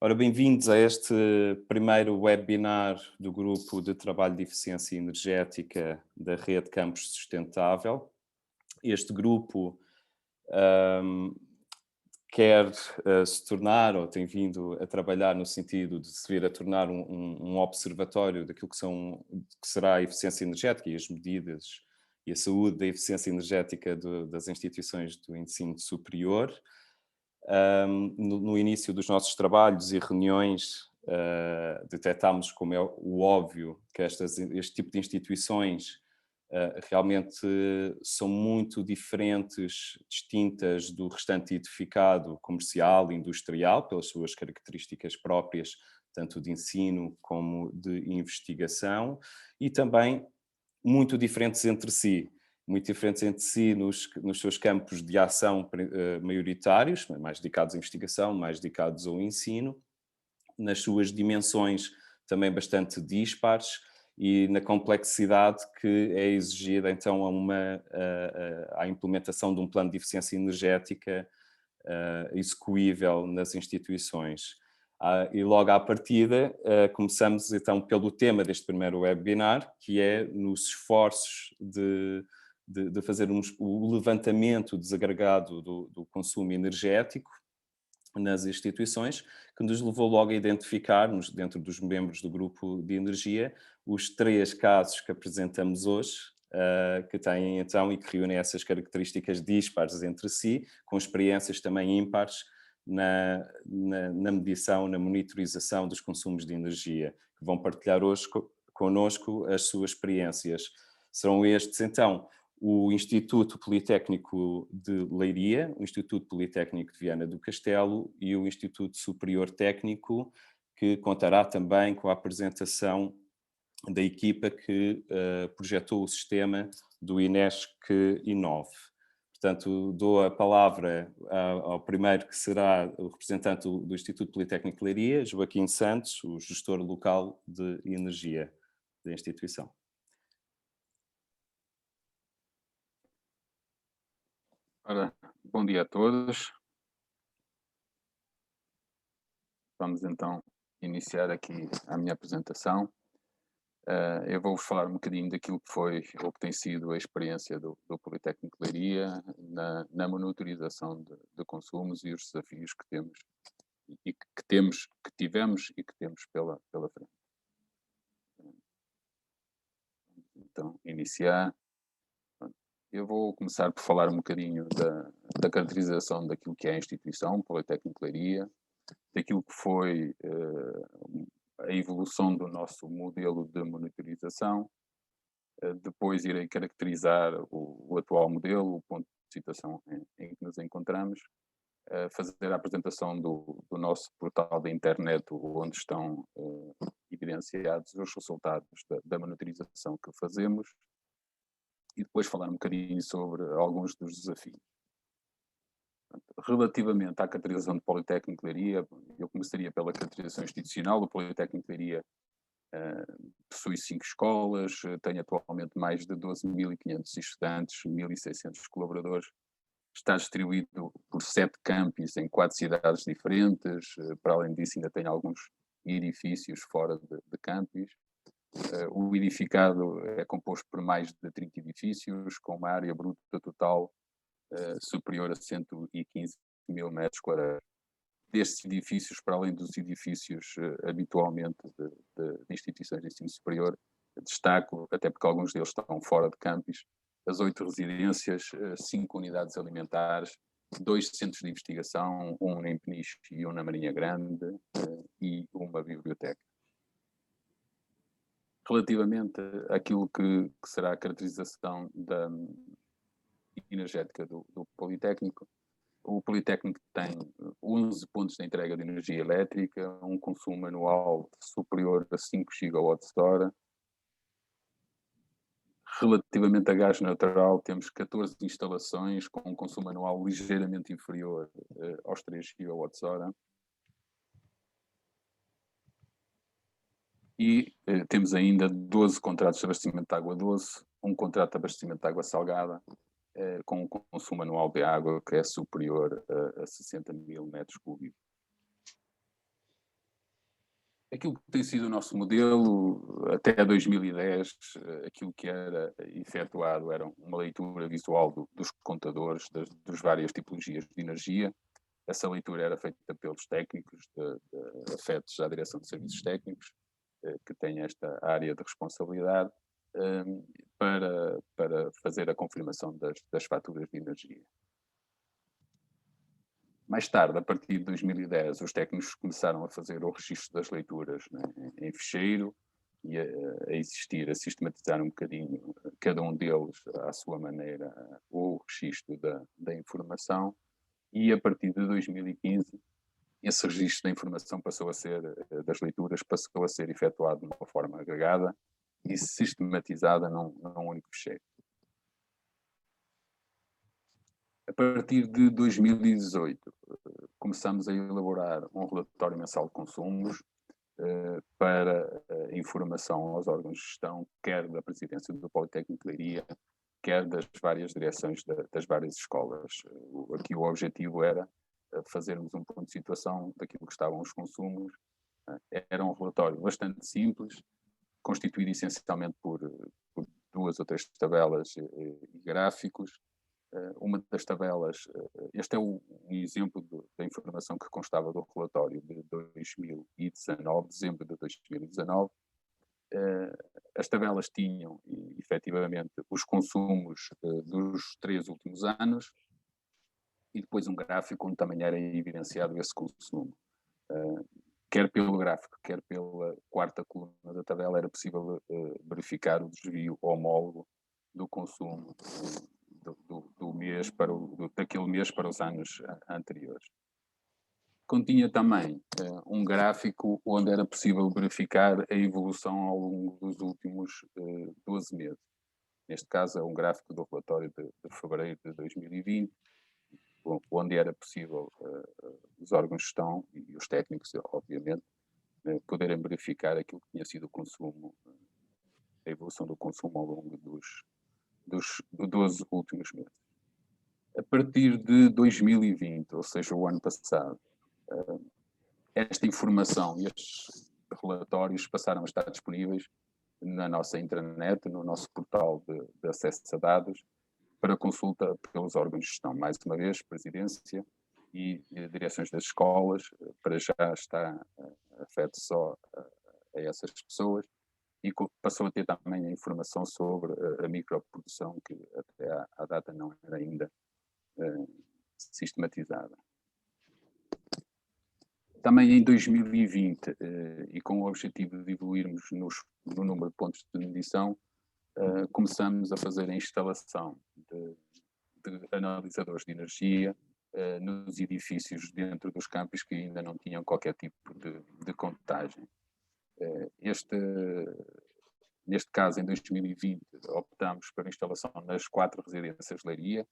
Ora, bem-vindos a este primeiro webinar do Grupo de Trabalho de Eficiência Energética da Rede Campos Sustentável. Este grupo quer se tornar, ou tem vindo a trabalhar no sentido de se vir a tornar um observatório daquilo que será a eficiência energética e as medidas e a saúde da eficiência energética das instituições do ensino superior. No início dos nossos trabalhos e reuniões, detectámos, como é o óbvio, que este tipo de instituições realmente são muito diferentes, distintas do restante edificado comercial e industrial, pelas suas características próprias, tanto de ensino como de investigação, e também muito diferentes entre si. Muito diferentes entre si nos seus campos de ação maioritários, mais dedicados à investigação, mais dedicados ao ensino, nas suas dimensões também bastante dispares e na complexidade que é exigida então à implementação de um plano de eficiência energética execuível nas instituições. E logo à partida começamos então pelo tema deste primeiro webinar, que é nos esforços de fazer o levantamento desagregado do consumo energético nas instituições, que nos levou logo a identificar, dentro dos membros do grupo de energia, os 3 casos que apresentamos hoje, que têm então e que reúnem essas características dispares entre si, com experiências também ímpares na medição, na monitorização dos consumos de energia, que vão partilhar hoje connosco as suas experiências. Serão estes, então, o Instituto Politécnico de Leiria, o Instituto Politécnico de Viana do Castelo e o Instituto Superior Técnico, que contará também com a apresentação da equipa que projetou o sistema do INESC Inove. Portanto, dou a palavra ao primeiro, que será o representante do Instituto Politécnico de Leiria, Joaquim Santos, o gestor local de energia da instituição. Ora, bom dia a todos. Vamos então iniciar aqui a minha apresentação. Eu vou-vos falar um bocadinho daquilo que foi ou que tem sido a experiência do Politécnico de Leiria na monitorização de consumos e os desafios que temos e que tivemos e que temos pela frente. Então, iniciar. Eu vou começar por falar um bocadinho da caracterização daquilo que é a instituição, Politécnico de Leiria, daquilo que foi a evolução do nosso modelo de monitorização. Depois irei caracterizar o atual modelo, o ponto de situação em que nos encontramos, fazer a apresentação do nosso portal da internet, onde estão evidenciados os resultados da monitorização que fazemos, e depois falar um bocadinho sobre alguns dos desafios. Relativamente à caracterização do Politécnico de Leiria, eu começaria pela caracterização institucional. O Politécnico de Leiria possui 5 escolas, tem atualmente mais de 12.500 estudantes, 1.600 colaboradores, está distribuído por 7 campos em 4 cidades diferentes. Para além disso, ainda tem alguns edifícios fora de campos. O edificado é composto por mais de 30 edifícios, com uma área bruta total superior a 115 mil metros quadrados. Destes edifícios, para além dos edifícios habitualmente de instituições de ensino superior, destaco, até porque alguns deles estão fora de campus, as 8 residências, 5 unidades alimentares, 2 centros de investigação, um em Peniche e um na Marinha Grande, e uma biblioteca. Relativamente àquilo que será a caracterização energética do Politécnico, o Politécnico tem 11 pontos de entrega de energia elétrica, um consumo anual superior a 5 gigawatts-hora. Relativamente a gás natural, temos 14 instalações com um consumo anual ligeiramente inferior aos 3 gigawatts-hora. E temos ainda 12 contratos de abastecimento de água doce, um contrato de abastecimento de água salgada, com um consumo anual de água que é superior a 60 mil metros cúbicos. Aquilo que tem sido o nosso modelo, até 2010, aquilo que era efetuado era uma leitura visual dos contadores, das várias tipologias de energia. Essa leitura era feita pelos técnicos, afetos à direção de serviços técnicos, que têm esta área de responsabilidade, para fazer a confirmação das faturas de energia. Mais tarde, a partir de 2010, os técnicos começaram a fazer o registro das leituras, né, em ficheiro e a existir, a sistematizar um bocadinho, cada um deles à sua maneira, o registro da informação, e a partir de 2015 esse registro da informação passou a ser, das leituras, passou a ser efetuado de uma forma agregada e sistematizada num único ficheiro. A partir de 2018, começamos a elaborar um relatório mensal de consumos para informação aos órgãos de gestão, quer da presidência do Politécnico de Leiria, quer das várias direções das várias escolas. Aqui o objetivo era fazermos um ponto de situação daquilo que estavam os consumos. Era um relatório bastante simples, constituído essencialmente por 2 ou 3 tabelas e gráficos. Uma das tabelas, este é um exemplo da informação que constava do relatório de 2019, dezembro de 2019. As tabelas tinham, efetivamente, os consumos dos 3 últimos anos e depois um gráfico onde também era evidenciado esse consumo. Quer pelo gráfico, quer pela quarta coluna da tabela, era possível verificar o desvio homólogo do consumo do mês daquele mês para os anos anteriores. Continha também um gráfico onde era possível verificar a evolução ao longo dos últimos 12 meses. Neste caso, é um gráfico do relatório de fevereiro de 2020, onde era possível os órgãos de gestão e os técnicos, obviamente, poderem verificar aquilo que tinha sido o consumo, a evolução do consumo ao longo dos 12 últimos meses. A partir de 2020, ou seja, o ano passado, esta informação e estes relatórios passaram a estar disponíveis na nossa intranet, no nosso portal de acesso a dados, para consulta pelos órgãos de gestão. Mais uma vez, presidência e direções das escolas, para já está afeto só a essas pessoas, e passou a ter também a informação sobre a microprodução, que até à data não era ainda sistematizada. Também em 2020, e com o objetivo de evoluirmos no número de pontos de medição, começamos a fazer a instalação de analisadores de energia nos edifícios dentro dos campos que ainda não tinham qualquer tipo de contagem. Neste caso, em 2020, optamos pela instalação nas 4 residências de Leiria,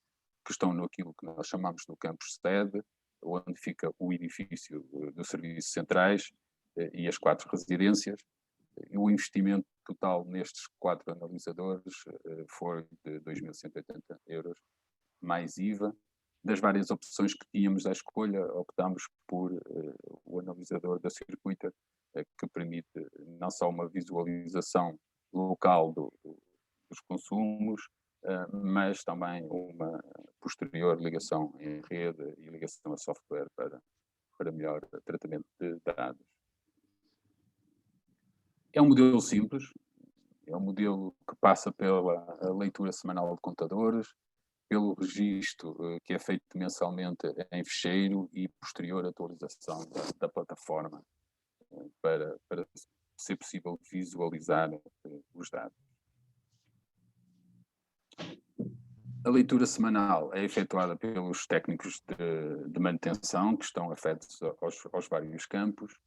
que estão naquilo que nós chamamos do campus sede, onde fica o edifício dos serviços centrais e as 4 residências. O investimento total nestes 4 analisadores foi de 2.180 euros, mais IVA. Das várias opções que tínhamos à escolha, optámos por o analisador da Circuiter, que permite não só uma visualização local dos consumos, mas também uma posterior ligação em rede e ligação a software para melhor tratamento de dados. É um modelo simples, é um modelo que passa pela leitura semanal de contadores, pelo registro que é feito mensalmente em ficheiro e posterior atualização da plataforma para ser possível visualizar os dados. A leitura semanal é efetuada pelos técnicos de manutenção que estão afetos aos vários campos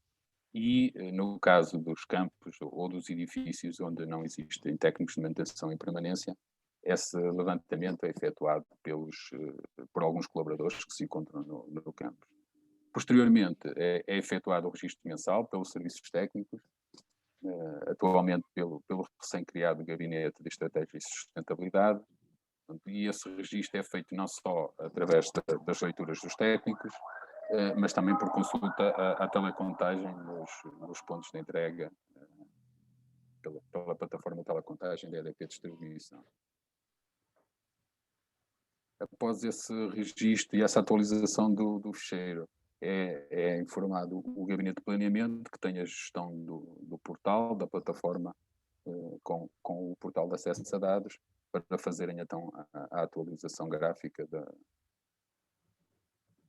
e, no caso dos campos ou dos edifícios onde não existem técnicos de manutenção em permanência, esse levantamento é efetuado por alguns colaboradores que se encontram no campus. Posteriormente, é efetuado o registro mensal pelos serviços técnicos, atualmente pelo recém-criado Gabinete de Estratégia e Sustentabilidade, e esse registro é feito não só através das leituras dos técnicos, mas também por consulta à telecontagem nos pontos de entrega pela plataforma de telecontagem da EDP Distribuição. Após esse registro e essa atualização do fecheiro, é informado o Gabinete de Planeamento, que tem a gestão do portal, da plataforma, com o portal de acesso a dados, para fazerem então a atualização gráfica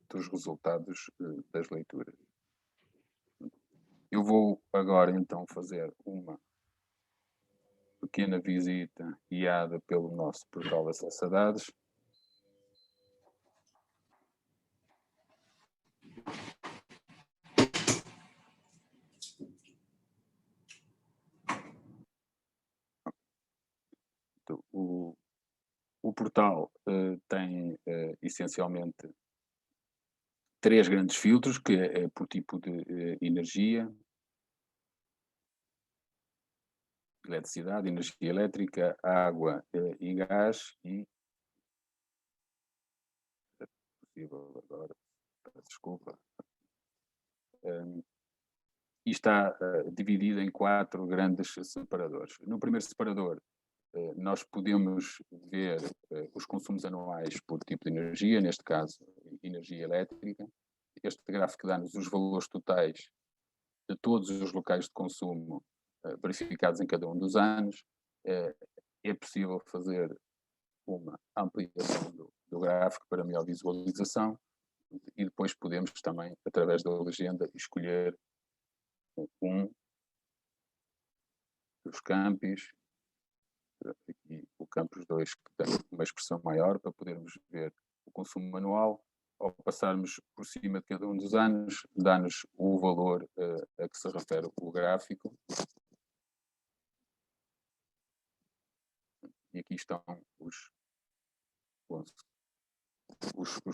dos resultados das leituras. Eu vou agora então fazer uma pequena visita guiada pelo nosso portal de acesso a dados. O portal tem essencialmente 3 grandes filtros, que é por tipo de energia, eletricidade, energia elétrica, água e gás, e é possível agora, peço desculpa, e está dividido em 4 grandes separadores. No primeiro separador, nós podemos ver os consumos anuais por tipo de energia, neste caso, energia elétrica. Este gráfico dá-nos os valores totais de todos os locais de consumo verificados em cada um dos anos. É possível fazer uma ampliação do gráfico para melhor visualização, e depois podemos também, através da legenda, escolher um dos campos, aqui o campus 2, que tem uma expressão maior, para podermos ver o consumo anual. Ao passarmos por cima de cada um dos anos, dá-nos o valor a que se refere o gráfico. E aqui estão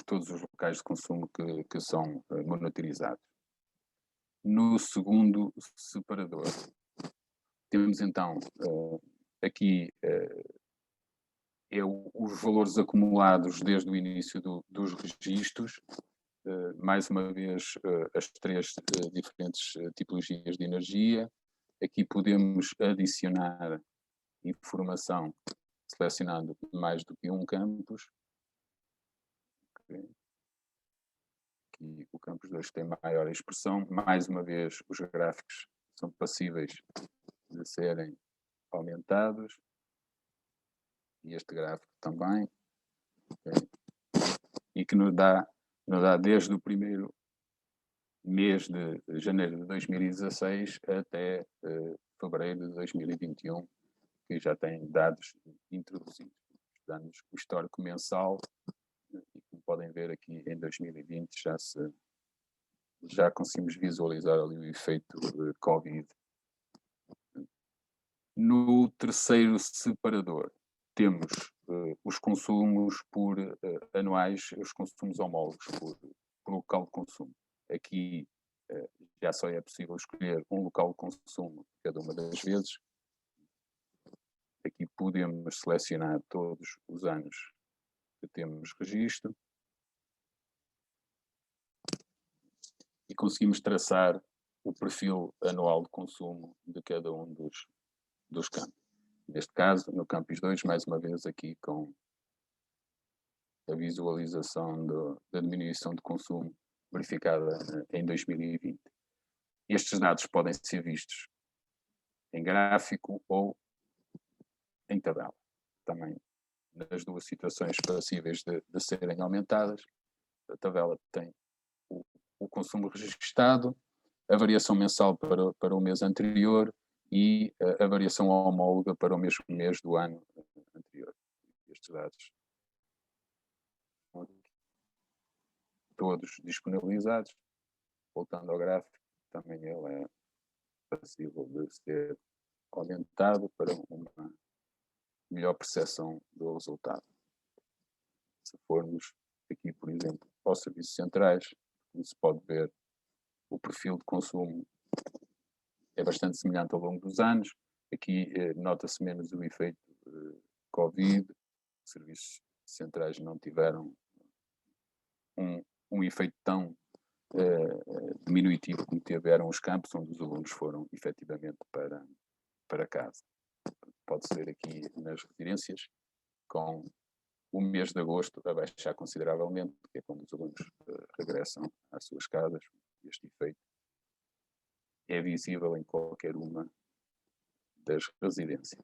todos os locais de consumo que são monitorizados. No segundo separador, temos então aqui os valores acumulados desde o início dos registros, mais uma vez as 3 diferentes tipologias de energia. Aqui podemos adicionar informação selecionando mais do que um campus. Aqui o campus 2 tem maior expressão. Mais uma vez, os gráficos são passíveis de serem aumentados. E este gráfico também. E que nos dá desde o primeiro mês de janeiro de 2016 até fevereiro de 2021, que já tem dados introduzidos. Dá-nos o histórico mensal, e como podem ver aqui em 2020 já conseguimos visualizar ali o efeito Covid. No terceiro separador temos os consumos por anuais, os consumos homólogos por local de consumo. Aqui já só é possível escolher um local de consumo cada uma das vezes. Aqui podemos selecionar todos os anos que temos registro e conseguimos traçar o perfil anual de consumo de cada um dos campos. Neste caso, no campus 2, mais uma vez aqui com a visualização da diminuição de consumo verificada em 2020. Estes dados podem ser vistos em gráfico ou em tabela. Também nas 2 situações passíveis de serem aumentadas. A tabela tem o consumo registado, a variação mensal para o mês anterior e a variação homóloga para o mesmo mês do ano anterior. Estes dados estão todos disponibilizados. Voltando ao gráfico, também ele é passível de ser aumentado para uma melhor percepção do resultado. Se formos aqui, por exemplo, aos serviços centrais, como se pode ver, o perfil de consumo é bastante semelhante ao longo dos anos. Aqui nota-se menos o efeito Covid. Os serviços centrais não tiveram um efeito tão diminutivo como tiveram os campos onde os alunos foram efetivamente para casa. Pode-se ver aqui nas residências, com o mês de agosto a baixar consideravelmente, que é quando os alunos regressam às suas casas. Este efeito é visível em qualquer uma das residências.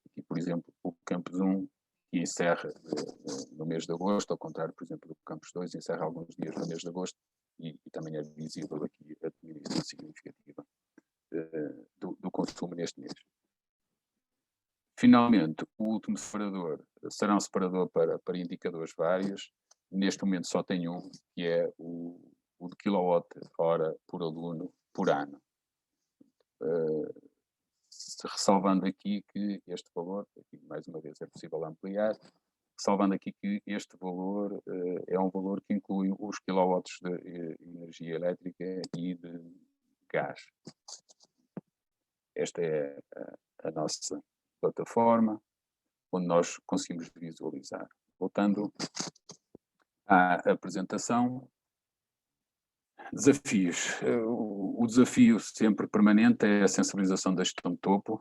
Aqui, por exemplo, o Campus 1, que encerra no mês de agosto, ao contrário, por exemplo, do Campus 2, encerra alguns dias no mês de agosto, e também é visível aqui a diminuição significativa do consumo neste mês. Finalmente, o último separador será um separador para indicadores vários. Neste momento só tem um, que é o de quilowatt-hora por aluno por ano. Ressalvando aqui que este valor, aqui mais uma vez é possível ampliar, ressalvando aqui que este valor é um valor que inclui os quilowatts de energia elétrica e de gás. Esta é a nossa plataforma, onde nós conseguimos visualizar. Voltando à apresentação, desafios. O desafio sempre permanente é a sensibilização da gestão de topo,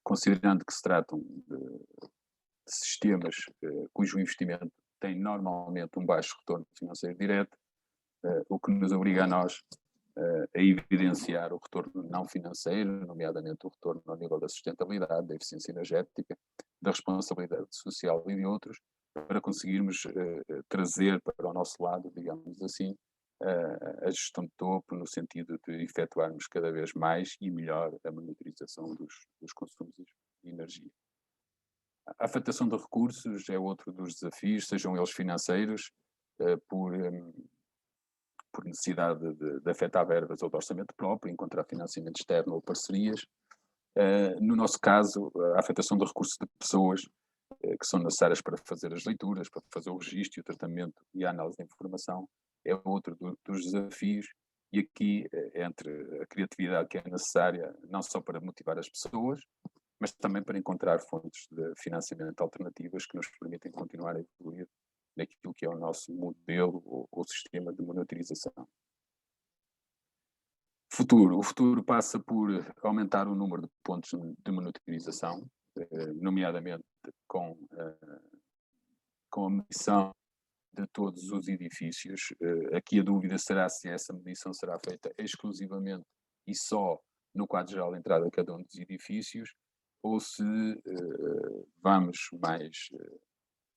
considerando que se tratam de sistemas cujo investimento tem normalmente um baixo retorno financeiro direto, o que nos obriga a nós a evidenciar o retorno não financeiro, nomeadamente o retorno ao nível da sustentabilidade, da eficiência energética, da responsabilidade social e de outros, para conseguirmos trazer para o nosso lado, digamos assim, a gestão de topo, no sentido de efetuarmos cada vez mais e melhor a monitorização dos consumos de energia. A afetação de recursos é outro dos desafios, sejam eles financeiros, por necessidade de afetar verbas ou de orçamento próprio, encontrar financiamento externo ou parcerias. No nosso caso, a afetação de recursos de pessoas que são necessárias para fazer as leituras, para fazer o registro, o tratamento e a análise da informação, é outro dos desafios. E aqui, entre a criatividade que é necessária, não só para motivar as pessoas, mas também para encontrar fontes de financiamento alternativas que nos permitem continuar a evoluir naquilo que é o nosso modelo ou sistema de monitorização. O futuro passa por aumentar o número de pontos de monitorização, nomeadamente com a medição de todos os edifícios. Aqui a dúvida será se essa medição será feita exclusivamente e só no quadro geral de entrada de cada um dos edifícios, ou se vamos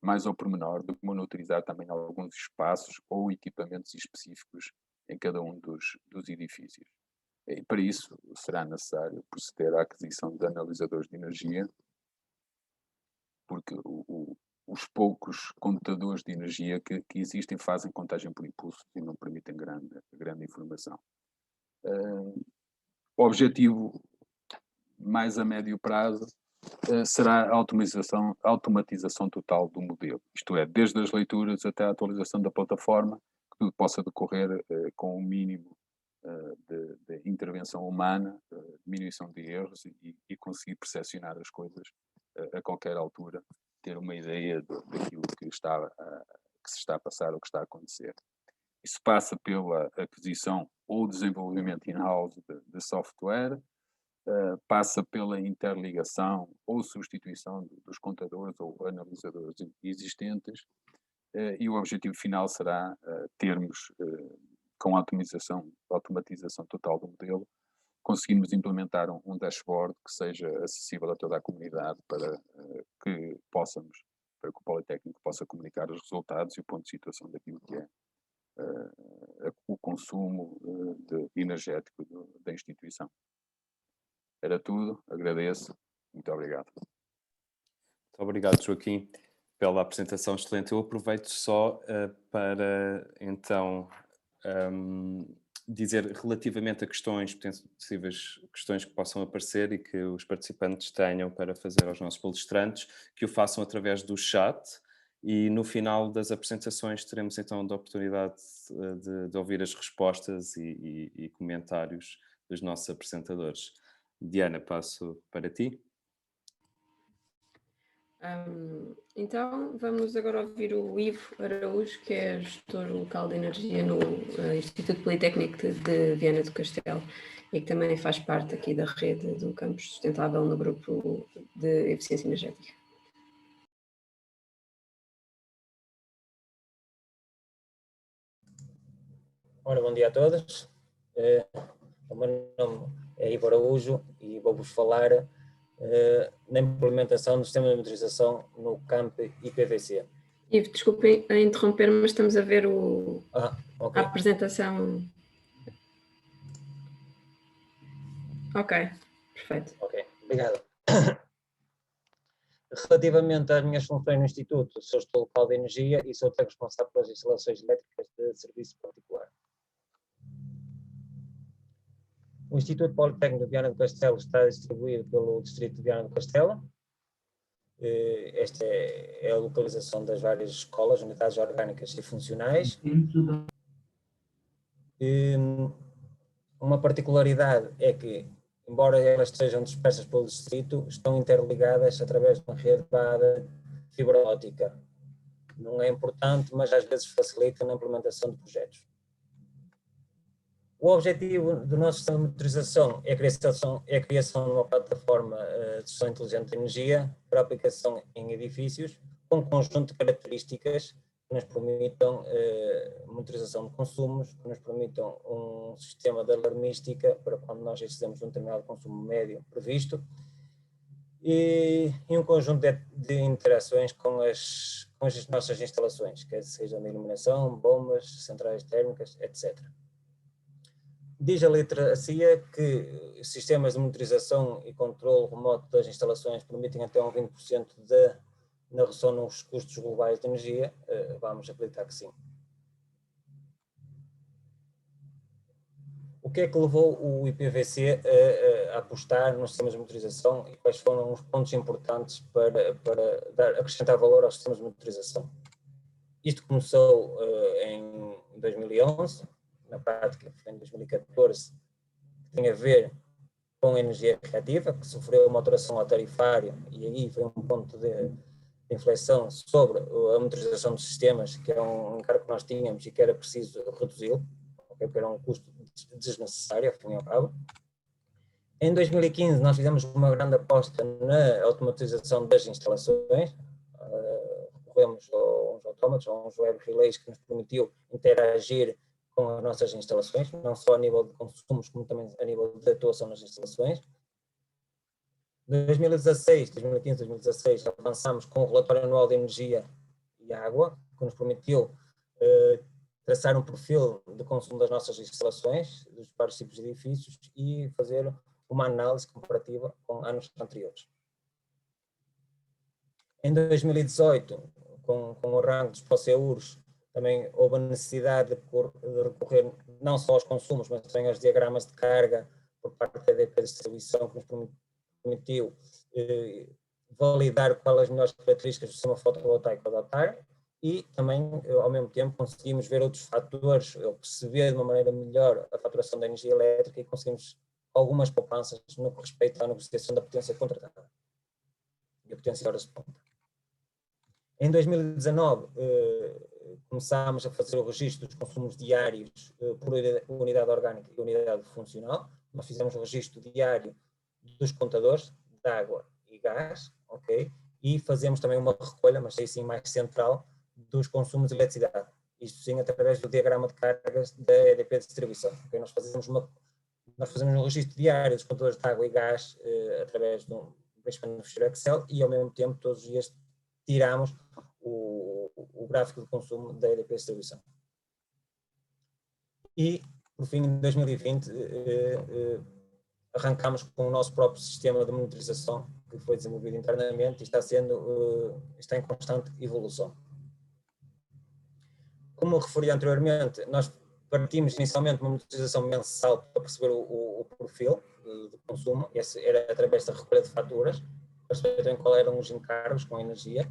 mais ao pormenor de monitorizar também alguns espaços ou equipamentos específicos em cada um dos edifícios. E para isso será necessário proceder à aquisição de analisadores de energia, porque os poucos computadores de energia que existem fazem contagem por impulsos e não permitem grande informação. O objetivo mais a médio prazo será a automatização total do modelo, isto é, desde as leituras até a atualização da plataforma, que tudo possa decorrer com um mínimo de intervenção humana, diminuição de erros e conseguir percepcionar as coisas a qualquer altura, ter uma ideia daquilo que se está a passar ou que está a acontecer. Isso passa pela aquisição ou desenvolvimento in-house de software, passa pela interligação ou substituição dos contadores ou analisadores existentes, e o objetivo final será termos, com a automatização total do modelo, conseguirmos implementar um dashboard que seja acessível a toda a comunidade para que o Politécnico possa comunicar os resultados e o ponto de situação daquilo que é o consumo energético da instituição. Era tudo, agradeço, muito obrigado. Muito obrigado, Joaquim, pela apresentação excelente. Eu aproveito só para, então, dizer relativamente a possíveis questões que possam aparecer e que os participantes tenham para fazer aos nossos palestrantes, que o façam através do chat, e no final das apresentações teremos então a oportunidade de ouvir as respostas e comentários dos nossos apresentadores. Diana, passo para ti. Então, vamos agora ouvir o Ivo Araújo, que é gestor local de energia no Instituto Politécnico de Viana do Castelo e que também faz parte aqui da rede do campus sustentável no grupo de eficiência energética. Ora, bom dia a todos. O meu nome é Ivo Araújo e vou-vos falar na implementação do sistema de monitorização no campo IPVC. Ivo, desculpem a interromper, mas estamos a ver Okay. a apresentação. Ok, perfeito. Ok, obrigado. Relativamente às minhas funções no Instituto, sou gestor local de energia e sou técnico responsável pelas instalações elétricas de serviço particular. O Instituto Politécnico de Viana do Castelo está distribuído pelo distrito de Viana do Castelo. Esta é a localização das várias escolas, unidades orgânicas e funcionais. Uma particularidade é que, embora elas estejam dispersas pelo distrito, estão interligadas através de uma rede de fibra óptica. Não é importante, mas às vezes facilita na implementação de projetos. O objetivo do nosso sistema de monitorização é a criação de uma plataforma de gestão inteligente de energia para aplicação em edifícios, com um conjunto de características que nos permitam monitorização de consumos, que nos permitam um sistema de alarmística para quando nós excedemos um determinado consumo médio previsto e um conjunto de interações com as nossas instalações, quer sejam de iluminação, bombas, centrais térmicas, etc. Diz a literacia que sistemas de monitorização e controle remoto das instalações permitem até um 20% na redução nos custos globais de energia. Vamos acreditar que sim. O que é que levou o IPVC a apostar nos sistemas de monitorização e quais foram os pontos importantes para acrescentar valor aos sistemas de monitorização? Isto começou em 2011, na prática foi em 2014, que tem a ver com a energia reativa, que sofreu uma alteração ao tarifário, e aí foi um ponto de inflexão sobre a monitorização dos sistemas, que era um encargo que nós tínhamos e que era preciso reduzi-lo, porque era um custo desnecessário, ao fim e ao cabo. Em 2015 nós fizemos uma grande aposta na automatização das instalações, recorremos a uns autómatos, a uns web relays que nos permitiu interagir com as nossas instalações, não só a nível de consumos, como também a nível de atuação nas instalações. Em 2016, 2015, 2016, avançamos com o relatório anual de energia e água, que nos permitiu traçar um perfil de consumo das nossas instalações, dos vários tipos de edifícios, e fazer uma análise comparativa com anos anteriores. Em 2018, com o arranque dos POSEURs, também houve a necessidade de recorrer não só aos consumos, mas também aos diagramas de carga por parte da EDP Distribuição, que nos permitiu validar quais as melhores características do sistema fotovoltaico a adotar e também, ao mesmo tempo, conseguimos ver outros fatores, ou perceber de uma maneira melhor a faturação da energia elétrica e conseguimos algumas poupanças no que respeita à negociação da potência contratada e a potência horas de ponta. Em 2019, começámos a fazer o registro dos consumos diários por unidade orgânica e unidade funcional. Nós fizemos o registro diário dos contadores de água e gás, ok? E fazemos também uma recolha, mas aí sim mais central, dos consumos de eletricidade. Isto sim através do diagrama de cargas da EDP Distribuição. Okay? Nós fazemos um registro diário dos contadores de água e gás através de um beneficiário Excel e ao mesmo tempo todos os dias tiramos o gráfico de consumo da EDP Distribuição. E, por fim, em 2020, arrancamos com o nosso próprio sistema de monitorização, que foi desenvolvido internamente e está em constante evolução. Como referi anteriormente, nós partimos inicialmente de uma monitorização mensal para perceber o perfil de consumo, e esse era através da recolha de faturas, para saber também qual eram os encargos com a energia.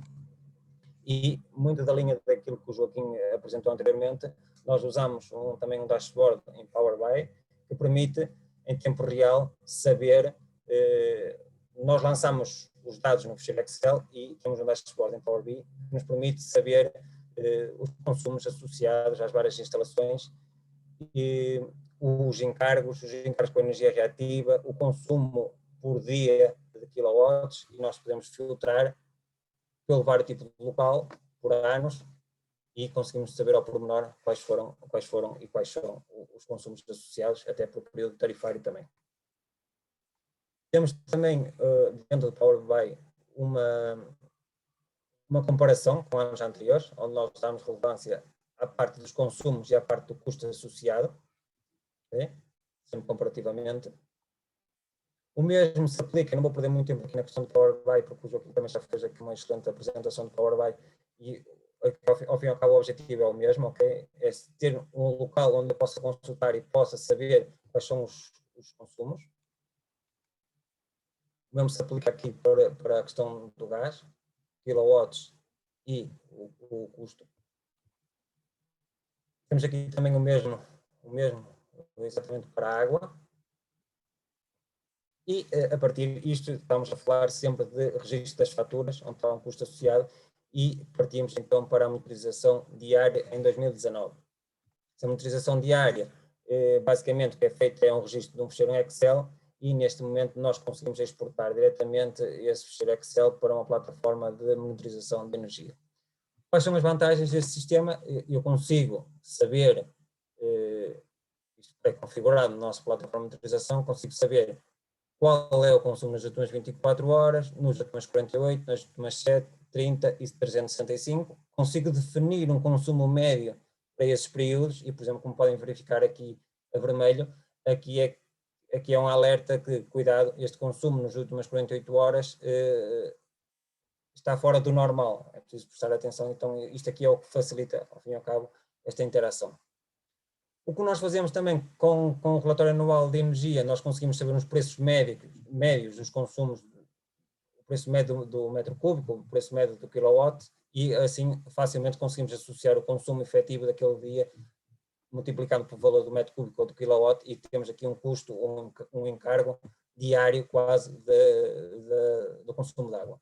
E muito da linha daquilo que o Joaquim apresentou anteriormente, nós usamos também um dashboard em Power BI que permite, em tempo real, saber nós lançamos os dados no ficheiro Excel e temos um dashboard em Power BI que nos permite saber os consumos associados às várias instalações, e os encargos com energia reativa, o consumo por dia de kilowatts, e nós podemos filtrar pelo vários tipos de local, por anos, e conseguimos saber ao pormenor quais foram e quais são os consumos associados, até por período tarifário também. Temos também, dentro do Power BI, uma comparação com anos anteriores, onde nós damos relevância à parte dos consumos e à parte do custo associado, okay? Sempre comparativamente. O mesmo se aplica, não vou perder muito tempo aqui na questão do Power BI, porque o Joaquim também já fez aqui uma excelente apresentação do Power BI, e ao fim e ao cabo o objetivo é o mesmo, ok? É ter um local onde eu possa consultar e possa saber quais são os consumos. O mesmo se aplica aqui para a questão do gás, kilowatts e o custo. Temos aqui também o mesmo exatamente para a água. E a partir disto estamos a falar sempre de registro das faturas, onde está um custo associado, e partimos então para a monitorização diária em 2019. Essa monitorização diária, basicamente o que é feito é um registro de um ficheiro em Excel, e neste momento nós conseguimos exportar diretamente esse ficheiro Excel para uma plataforma de monitorização de energia. Quais são as vantagens deste sistema? Eu consigo saber, isto é configurado na nossa plataforma de monitorização, consigo saber qual é o consumo nas últimas 24 horas, nas últimas 48, nas últimas 7, 30 e 365. Consigo definir um consumo médio para esses períodos e, por exemplo, como podem verificar aqui a vermelho, aqui é um alerta que, cuidado, este consumo nas últimas 48 horas está fora do normal. É preciso prestar atenção, então isto aqui é o que facilita, ao fim e ao cabo, esta interação. O que nós fazemos também com o relatório anual de energia, nós conseguimos saber os preços médios dos consumos, o preço médio do metro cúbico, o preço médio do kilowatt, e assim facilmente conseguimos associar o consumo efetivo daquele dia, multiplicado pelo valor do metro cúbico ou do kilowatt, e temos aqui um custo, um encargo diário quase do consumo de água.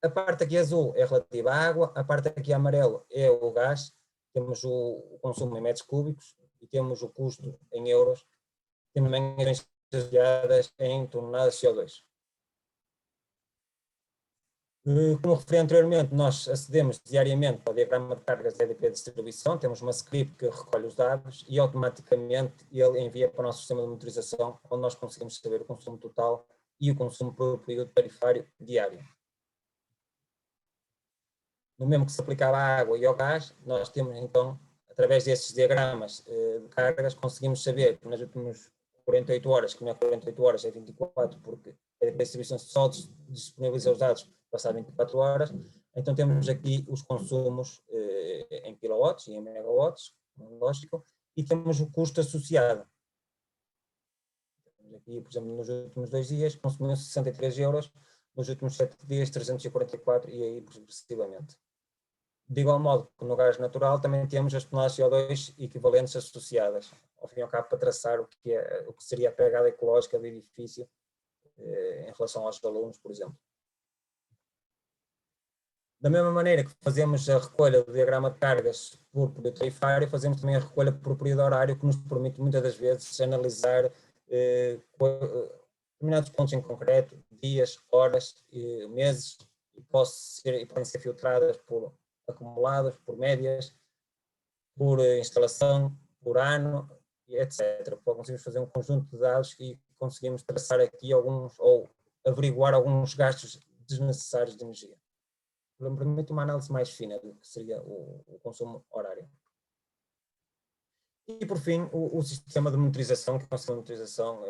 A parte aqui azul é relativa à água, a parte aqui amarelo é o gás. Temos o consumo em metros cúbicos e temos o custo em euros, temos também as associadas em toneladas de CO2. Como referi anteriormente, nós acedemos diariamente ao diagrama de cargas da EDP de distribuição, temos uma script que recolhe os dados e automaticamente ele envia para o nosso sistema de monitorização, onde nós conseguimos saber o consumo total e o consumo por período tarifário diário. No mesmo que se aplicava à água e ao gás, nós temos então, através desses diagramas de cargas, conseguimos saber que nas últimas 48 horas, que não é 48 horas, é 24, porque a distribuição só disponibiliza os dados passado 24 horas, então temos aqui os consumos em kilowatts e em megawatts, lógico, e temos o custo associado. Aqui, por exemplo, nos últimos 2 dias consumiu 63 euros, nos últimos 7 dias 344 e aí progressivamente. De igual modo que no gás natural também temos as toneladas de CO2 equivalentes associadas, ao fim e ao cabo para traçar o que seria a pegada ecológica do edifício em relação aos alunos, por exemplo. Da mesma maneira que fazemos a recolha do diagrama de cargas por período tarifário, fazemos também a recolha por período horário, que nos permite muitas das vezes analisar determinados pontos em concreto, dias, horas, meses, e podem ser filtradas por acumulados, por médias, por instalação, por ano, etc. Conseguimos fazer um conjunto de dados e conseguimos traçar aqui alguns, ou averiguar alguns gastos desnecessários de energia. Permite uma análise mais fina do que seria o consumo horário. E por fim, o sistema de monitorização, que é um sistema de monitorização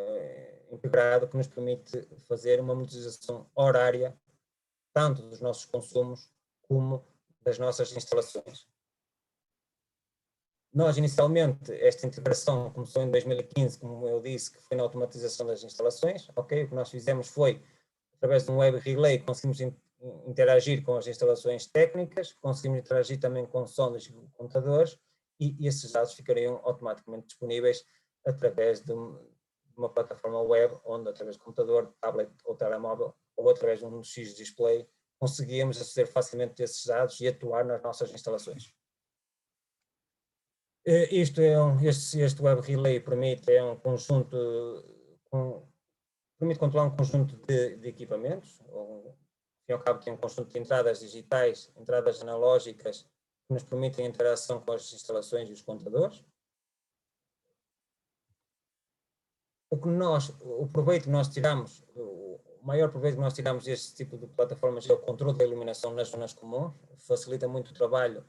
integrado, que nos permite fazer uma monitorização horária, tanto dos nossos consumos como das nossas instalações. Nós, inicialmente, esta integração começou em 2015, como eu disse, que foi na automatização das instalações. Okay? O que nós fizemos foi, através de um web relay, conseguimos interagir com as instalações técnicas, conseguimos interagir também com sondas e computadores, e esses dados ficariam automaticamente disponíveis através de uma plataforma web, onde através de computador, tablet ou telemóvel, ou através de um X display, conseguíamos aceder facilmente a esses dados e atuar nas nossas instalações. Este Web Relay permite permite controlar um conjunto de equipamentos, ao fim e ao cabo tem um conjunto de entradas digitais, entradas analógicas, que nos permitem a interação com as instalações e os computadores. O proveito que nós tiramos, o maior proveito que nós tiramos deste tipo de plataformas é o controle da iluminação nas zonas comuns, facilita muito o trabalho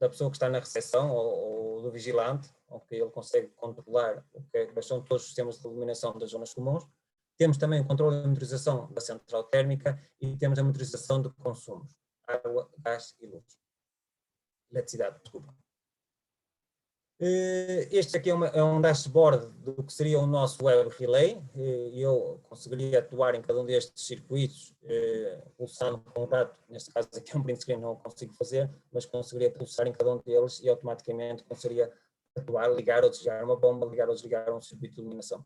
da pessoa que está na recepção ou do vigilante, ok, ele consegue controlar quais são todos os sistemas de iluminação das zonas comuns. Temos também o controle da monitorização da central térmica e temos a monitorização de consumos, água, gás e luz. Eletricidade, desculpa. Este aqui é um dashboard do que seria o nosso Web Relay. Eu conseguiria atuar em cada um destes circuitos, pulsando com o rato, neste caso aqui é um print screen, não consigo fazer, mas conseguiria pulsar em cada um deles e automaticamente conseguiria atuar, ligar ou desligar uma bomba, ligar ou desligar um circuito de iluminação.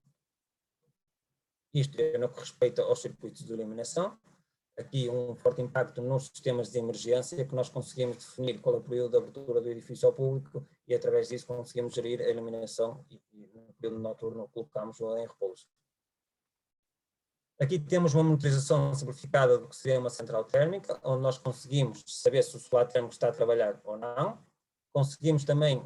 Isto é no que respeita aos circuitos de iluminação. Aqui um forte impacto nos sistemas de emergência, que nós conseguimos definir qual é o período de abertura do edifício ao público e através disso conseguimos gerir a iluminação e no período noturno colocamos-o em repouso. Aqui temos uma monitorização simplificada do que seria uma central térmica, onde nós conseguimos saber se o solar térmico está a trabalhar ou não. Conseguimos também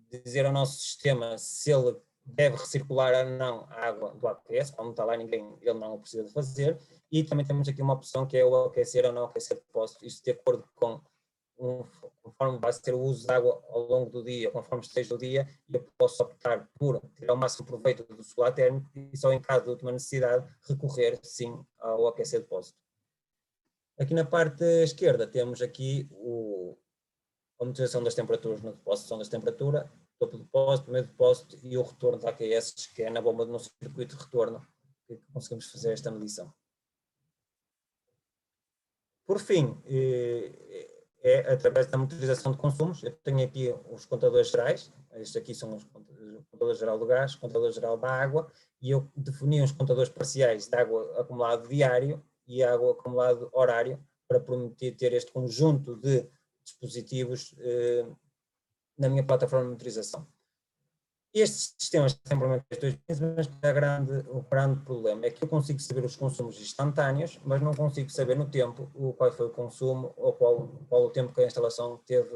dizer ao nosso sistema se ele deve recircular ou não a água do AQS, quando não está lá ninguém, ele não o precisa de fazer. E também temos aqui uma opção que é o aquecer ou não aquecer depósito, isto de acordo com conforme vai ser o uso de água ao longo do dia, conforme esteja o dia, eu posso optar por tirar o máximo proveito do solar térmico e só em caso de última necessidade recorrer sim ao aquecer depósito. Aqui na parte esquerda temos aqui a monitorização das temperaturas no depósito, são das temperaturas, topo do depósito, meio do depósito e o retorno da AQS, que é na bomba no circuito de retorno que conseguimos fazer esta medição. Por fim, é através da monitorização de consumos. Eu tenho aqui os contadores gerais, estes aqui são os contadores geral do gás, contador geral da água, e eu defini uns contadores parciais de água acumulado diário e água acumulado horário, para permitir ter este conjunto de dispositivos na minha plataforma de monitorização. Estes sistemas têm implementados dois meses, mas o grande problema é que eu consigo saber os consumos instantâneos, mas não consigo saber no tempo qual foi o consumo ou qual o tempo que a instalação teve,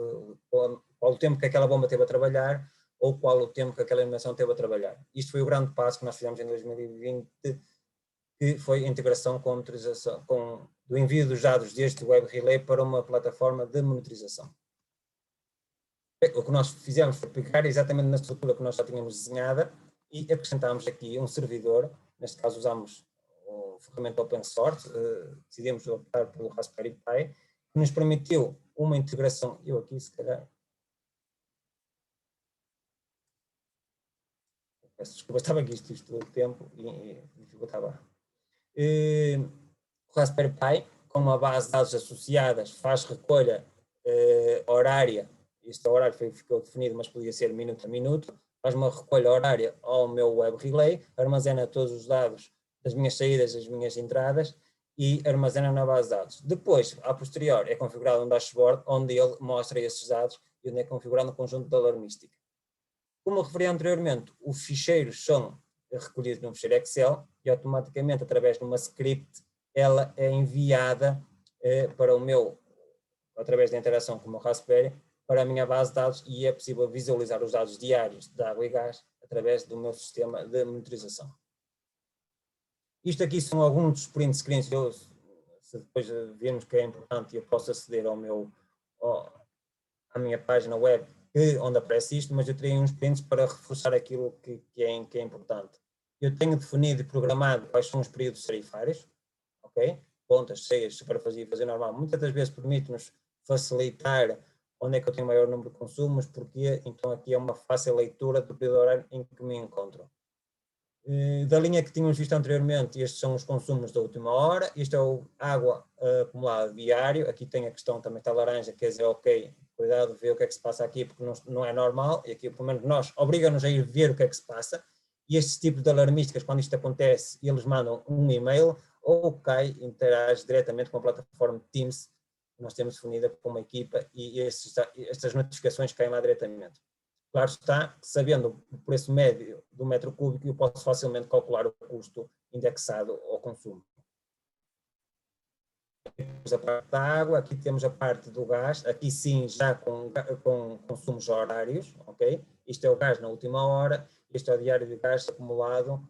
qual o tempo que aquela bomba teve a trabalhar ou qual o tempo que aquela iluminação teve a trabalhar. Isto foi o grande passo que nós fizemos em 2020, que foi a integração com a monitorização, do envio dos dados deste Web Relay para uma plataforma de monitorização. O que nós fizemos foi pegar exatamente na estrutura que nós já tínhamos desenhada e acrescentámos aqui um servidor, neste caso usamos uma ferramenta open source, decidimos optar pelo Raspberry Pi, que nos permitiu uma integração, eu aqui se calhar, peço desculpa, estava aqui isto todo o tempo e dificultava. O Raspberry Pi, com uma base de dados associadas, faz recolha horária. Este horário ficou definido, mas podia ser minuto a minuto, faz uma recolha horária ao meu Web Relay, armazena todos os dados das minhas saídas, das minhas entradas e armazena na base de dados. Depois, a posterior, é configurado um dashboard onde ele mostra esses dados e onde é configurado um conjunto de alarmística. Como eu referi anteriormente, os ficheiros são recolhidos num ficheiro Excel e automaticamente, através de uma script, ela é enviada para através da interação com o meu Raspberry, para a minha base de dados e é possível visualizar os dados diários de água e gás através do meu sistema de monitorização. Isto aqui são alguns dos print screens, se depois virmos que é importante, eu posso aceder à minha página web onde aparece isto, mas eu teria uns prints para reforçar aquilo que é importante. Eu tenho definido e programado quais são os períodos tarifários, ok? Pontas, cheias, para fazer normal. Muitas das vezes permite-nos facilitar onde é que eu tenho maior número de consumos, porque então aqui é uma fácil leitura do período horário em que me encontro. Da linha que tínhamos visto anteriormente, estes são os consumos da última hora, isto é o água acumulada diário, aqui tem a questão também está laranja, quer dizer, ok, cuidado, ver o que é que se passa aqui, porque não é normal, e aqui pelo menos nós, obriga-nos a ir ver o que é que se passa, e estes tipos de alarmistas, quando isto acontece, eles mandam um e-mail, ou o CAI interage diretamente com a plataforma Teams, que nós temos definida com uma equipa, e estas notificações caem lá diretamente. Claro está, sabendo o preço médio do metro cúbico, eu posso facilmente calcular o custo indexado ao consumo. Aqui temos a parte da água, aqui temos a parte do gás, aqui sim já com consumos horários, ok? Isto é o gás na última hora, este é o diário de gás acumulado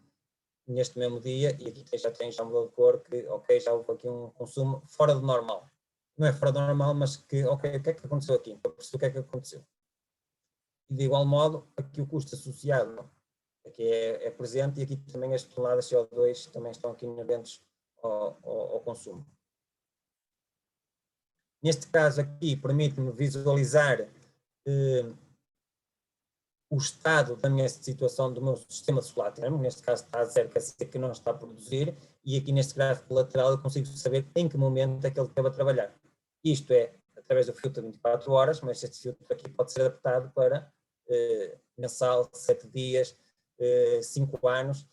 neste mesmo dia, e aqui já mudou de cor, que ok, já houve aqui um consumo fora do normal. Não é fora do normal, mas que ok, o que é que aconteceu aqui? Para perceber o que é que aconteceu. E de igual modo, aqui o custo associado aqui é presente, e aqui também as toneladas de CO2 também estão aqui inerentes ao consumo. Neste caso aqui, permite-me visualizar o estado da minha situação do meu sistema solar termo, neste caso está a zero, quer dizer que não está a produzir, e aqui neste gráfico lateral eu consigo saber em que momento é que ele esteve a trabalhar. Isto é através do filtro de 24 horas, mas este filtro aqui pode ser adaptado para mensal, 7 dias, 5 anos,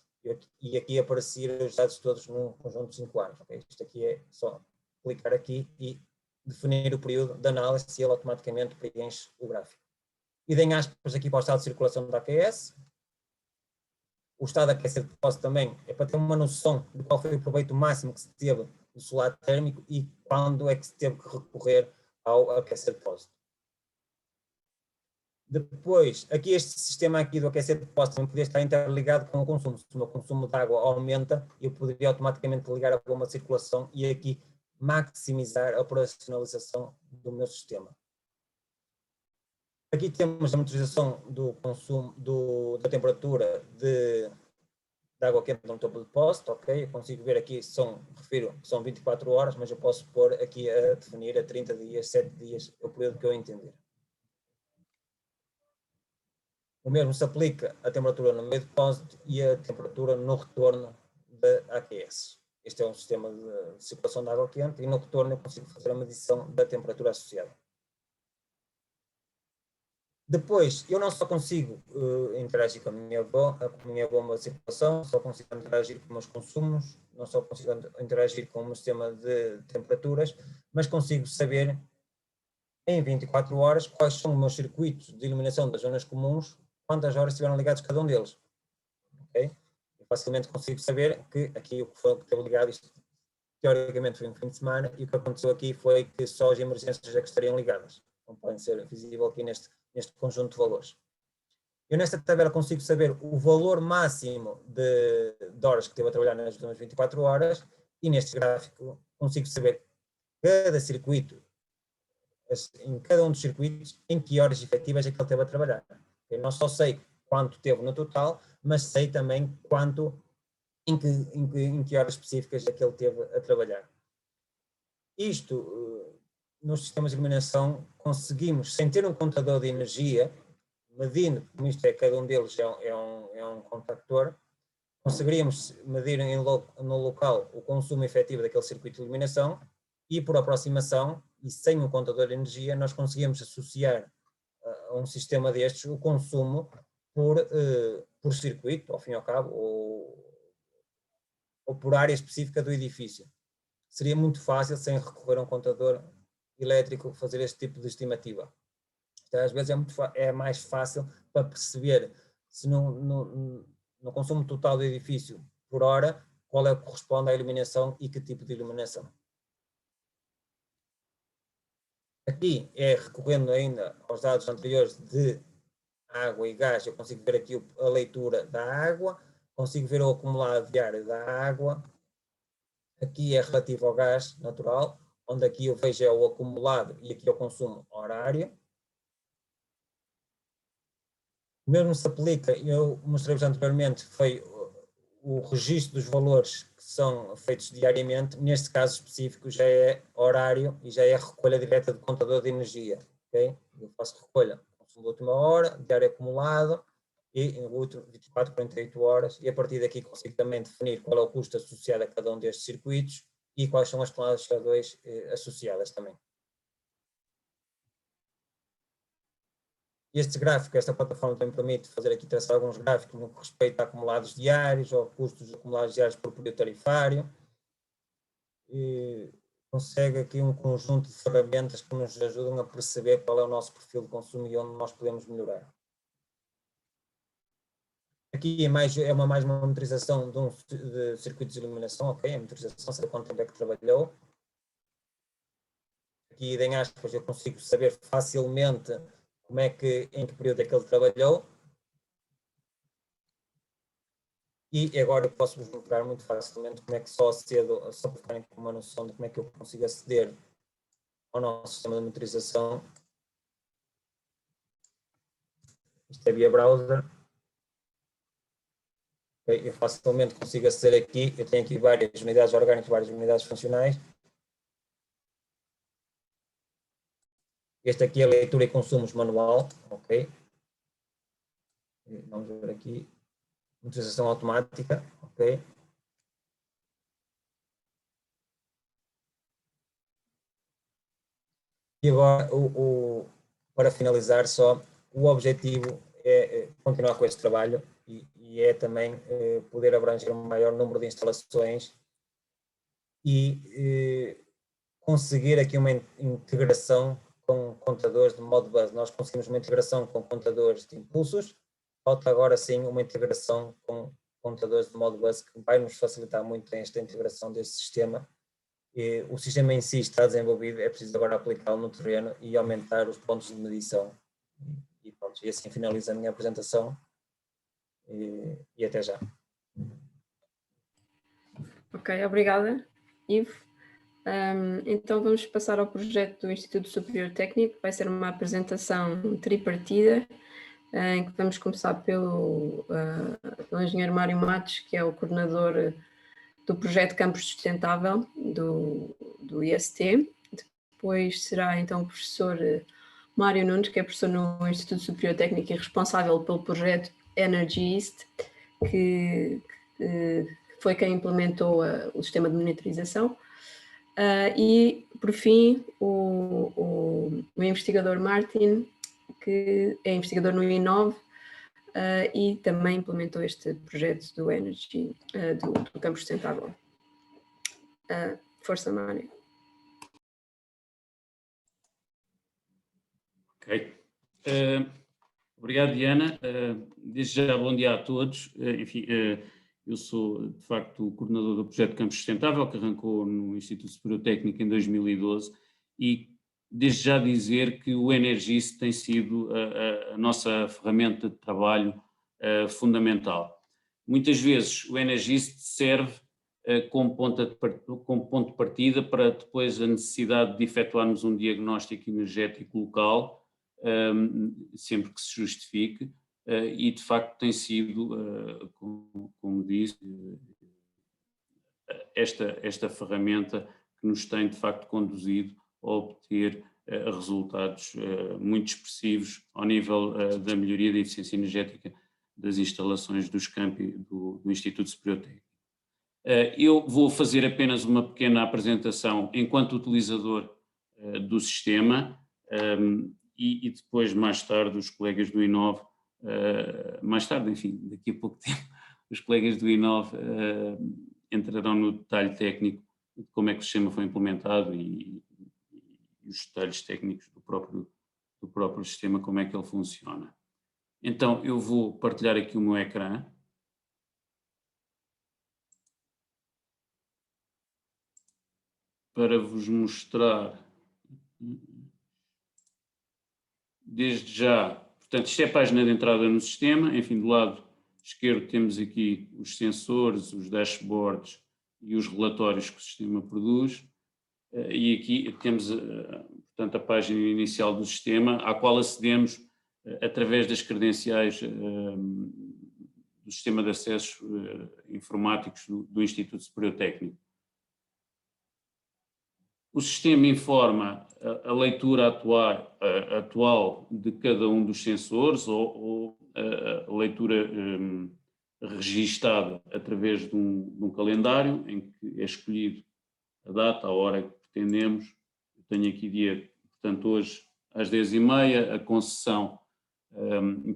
e aqui aparecer os dados todos num conjunto de 5 anos. Okay? Isto aqui é só clicar aqui e definir o período de análise, e ele automaticamente preenche o gráfico. E deem aspas aqui para o estado de circulação da AQS. O estado de aquecer de depósito também é para ter uma noção de qual foi o proveito máximo que se teve do solar térmico e quando é que se teve que recorrer ao aquecer de depósito. Depois, aqui este sistema aqui do aquecer de depósito também poderia estar interligado com o consumo. Se o meu consumo de água aumenta, eu poderia automaticamente ligar a bomba de circulação e aqui maximizar a operacionalização do meu sistema. Aqui temos a monitorização do consumo, da temperatura de água quente no topo do depósito, ok? Eu consigo ver aqui, são 24 horas, mas eu posso pôr aqui a definir a 30 dias, 7 dias, é o período que eu entender. O mesmo se aplica à temperatura no meio do depósito e a temperatura no retorno da AQS. Este é um sistema de circulação de água quente e no retorno eu consigo fazer a medição da temperatura associada. Depois, eu não só consigo interagir com a minha bomba de circulação, só consigo interagir com os meus consumos, não só consigo interagir com o meu sistema de temperaturas, mas consigo saber em 24 horas quais são os meus circuitos de iluminação das zonas comuns, quantas horas estiveram ligados cada um deles. Okay? Eu facilmente consigo saber que aqui o que foi que teve ligado, isto teoricamente foi um fim de semana, e o que aconteceu aqui foi que só as emergências é que estariam ligadas. Não podem ser visível aqui neste conjunto de valores. Eu nesta tabela consigo saber o valor máximo de horas que esteve a trabalhar nas últimas 24 horas, e neste gráfico consigo saber cada circuito, em cada um dos circuitos, em que horas efetivas é que ele esteve a trabalhar. Eu não só sei quanto teve no total, mas sei também quanto, em que horas específicas é que ele teve a trabalhar. Isto, nos sistemas de iluminação, conseguimos, sem ter um contador de energia, medindo, como isto é, cada um deles é um contactor, conseguiríamos medir no local o consumo efetivo daquele circuito de iluminação, e por aproximação, e sem um contador de energia, nós conseguimos associar a um sistema destes o consumo por circuito, ao fim e ao cabo, ou por área específica do edifício. Seria muito fácil, sem recorrer a um contador elétrico, fazer este tipo de estimativa. Então, às vezes é mais fácil para perceber se no consumo total do edifício por hora, qual é o que corresponde à iluminação e que tipo de iluminação. Aqui é recorrendo ainda aos dados anteriores de água e gás, eu consigo ver aqui a leitura da água, consigo ver o acumulado diário da água. Aqui é relativo ao gás natural, onde aqui eu vejo é o acumulado e aqui é o consumo horário. O mesmo se aplica, eu mostrei-vos anteriormente, foi o registro dos valores que são feitos diariamente. Neste caso específico já é horário e já é recolha direta do contador de energia. Okay? Eu faço recolha, consumo da última hora, diário acumulado, e no outro 24, 48 horas, e a partir daqui consigo também definir qual é o custo associado a cada um destes circuitos e quais são as toneladas de CO2 associadas também. Este gráfico, esta plataforma também permite fazer aqui, traçar alguns gráficos no que respeita a acumulados diários ou custos acumulados diários por período tarifário. E consegue aqui um conjunto de ferramentas que nos ajudam a perceber qual é o nosso perfil de consumo e onde nós podemos melhorar. Aqui é mais uma monitorização de circuitos de iluminação, ok? A monitorização, sabe quanto tempo é que trabalhou. Aqui em aspas eu consigo saber facilmente em que período é que ele trabalhou. E agora eu posso vos mostrar muito facilmente como é que só para ficarem com uma noção de como é que eu consigo aceder ao nosso sistema de monitorização. Isto é via browser. Eu facilmente consigo aceder aqui. Eu tenho aqui várias unidades orgânicas, várias unidades funcionais. Este aqui é a leitura e consumos manual, ok? Vamos ver aqui. Monitorização automática, ok? E agora, para finalizar só, o objetivo é continuar com este trabalho e é também poder abranger um maior número de instalações e conseguir aqui uma integração com contadores de Modbus. Nós conseguimos uma integração com contadores de impulsos, falta agora sim uma integração com contadores de Modbus que vai nos facilitar muito esta integração deste sistema. O sistema em si está desenvolvido, é preciso agora aplicá-lo no terreno e aumentar os pontos de medição. E pronto, e assim finalizo a minha apresentação e até já. Ok, obrigada, Ivo. Então vamos passar ao projeto do Instituto Superior Técnico. Vai ser uma apresentação tripartida, em que vamos começar pelo engenheiro Mário Matos, que é o coordenador do projeto Campus Sustentável do IST. Depois será então o professor Mário Nunes, que é professor no Instituto Superior Técnico e responsável pelo projeto Energy East, que foi quem implementou o sistema de monitorização. E, por fim, o investigador Martin, que é investigador no I9 e também implementou este projeto do Energy, do Campus Sustentável. Força, Mário. Ok. Obrigado, Diana. Desde já, bom dia a todos. Enfim, eu sou, de facto, o coordenador do projeto Campus Sustentável, que arrancou no Instituto Superior Técnico em 2012, e desde já dizer que o Energist tem sido a nossa ferramenta de trabalho fundamental. Muitas vezes o Energist serve como ponto de partida para depois a necessidade de efetuarmos um diagnóstico energético local, sempre que se justifique, e de facto tem sido, como disse, esta ferramenta que nos tem de facto conduzido a obter resultados muito expressivos ao nível da melhoria da eficiência energética das instalações dos campi do Instituto Superior Técnico. Eu vou fazer apenas uma pequena apresentação enquanto utilizador do sistema e depois, mais tarde, os colegas do I9, mais tarde, enfim, daqui a pouco tempo, os colegas do I9 entrarão no detalhe técnico de como é que o sistema foi implementado e os detalhes técnicos do próprio sistema, como é que ele funciona. Então, eu vou partilhar aqui o meu ecrã. Para vos mostrar, desde já, portanto, isto é a página de entrada no sistema, enfim, do lado esquerdo temos aqui os sensores, os dashboards e os relatórios que o sistema produz, e aqui temos, portanto, a página inicial do sistema, à qual acedemos através das credenciais do sistema de acessos informáticos do Instituto Superior Técnico. O sistema informa a leitura atual de cada um dos sensores ou a leitura registada através de um calendário em que é escolhido a data, a hora que pretendemos. Eu tenho aqui dia, portanto, hoje às 10h30, a concessão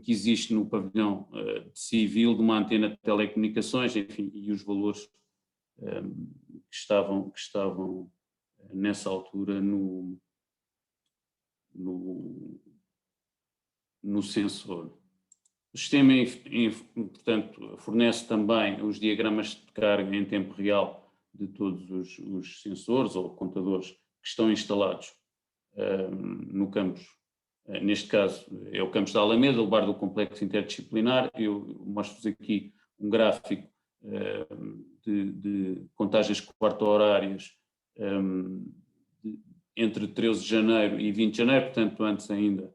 que existe no pavilhão civil de uma antena de telecomunicações, enfim, e os valores que estavam nessa altura no sensor. O sistema, portanto, fornece também os diagramas de carga em tempo real de todos os sensores ou contadores que estão instalados no campus. Neste caso é o campus da Alameda, o bar do complexo interdisciplinar. Eu mostro-vos aqui um gráfico de contagens quarto-horárias entre 13 de janeiro e 20 de janeiro, portanto antes ainda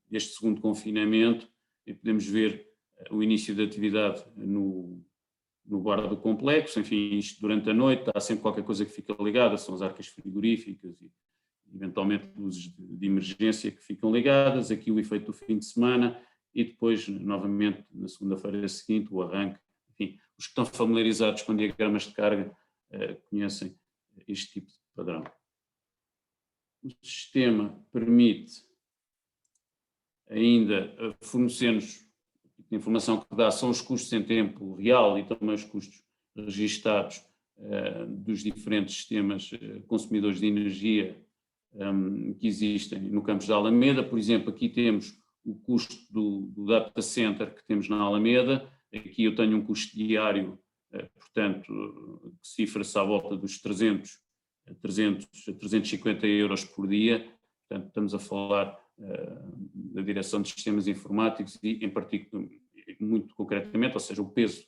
deste segundo confinamento, e podemos ver o início da atividade no bar do complexo. Enfim, isto durante a noite, há sempre qualquer coisa que fica ligada, são as arcas frigoríficas e eventualmente luzes de emergência que ficam ligadas, aqui o efeito do fim de semana e depois, novamente, na segunda-feira seguinte, o arranque. Enfim, os que estão familiarizados com diagramas de carga conhecem este tipo de padrão. O sistema permite ainda fornecer-nos a informação que dá são os custos em tempo real e também os custos registados dos diferentes sistemas consumidores de energia que existem no campus da Alameda. Por exemplo, aqui temos o custo do data center que temos na Alameda. Aqui eu tenho um custo diário, portanto, que cifra-se à volta dos 300 a 350 euros por dia. Portanto, estamos a falar da direção de sistemas informáticos e, em particular, muito concretamente, ou seja, o peso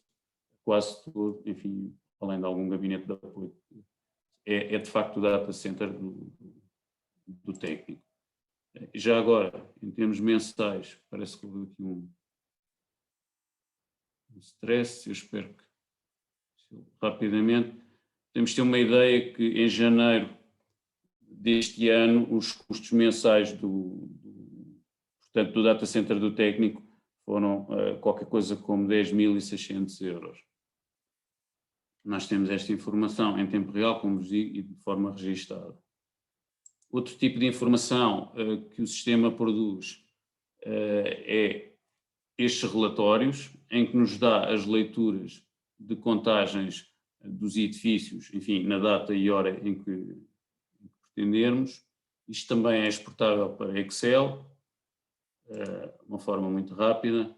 quase todo, enfim, além de algum gabinete de apoio, é de facto o data center do técnico. Já agora, em termos mensais, parece que houve aqui um stress, eu espero que rapidamente. Temos de ter uma ideia que em janeiro deste ano os custos mensais portanto, do data center do técnico foram qualquer coisa como 10.600 euros. Nós temos esta informação em tempo real, como vos digo, e de forma registada. Outro tipo de informação que o sistema produz é estes relatórios, em que nos dá as leituras de contagens dos edifícios, enfim, na data e hora em que pretendermos. Isto também é exportável para Excel, de uma forma muito rápida.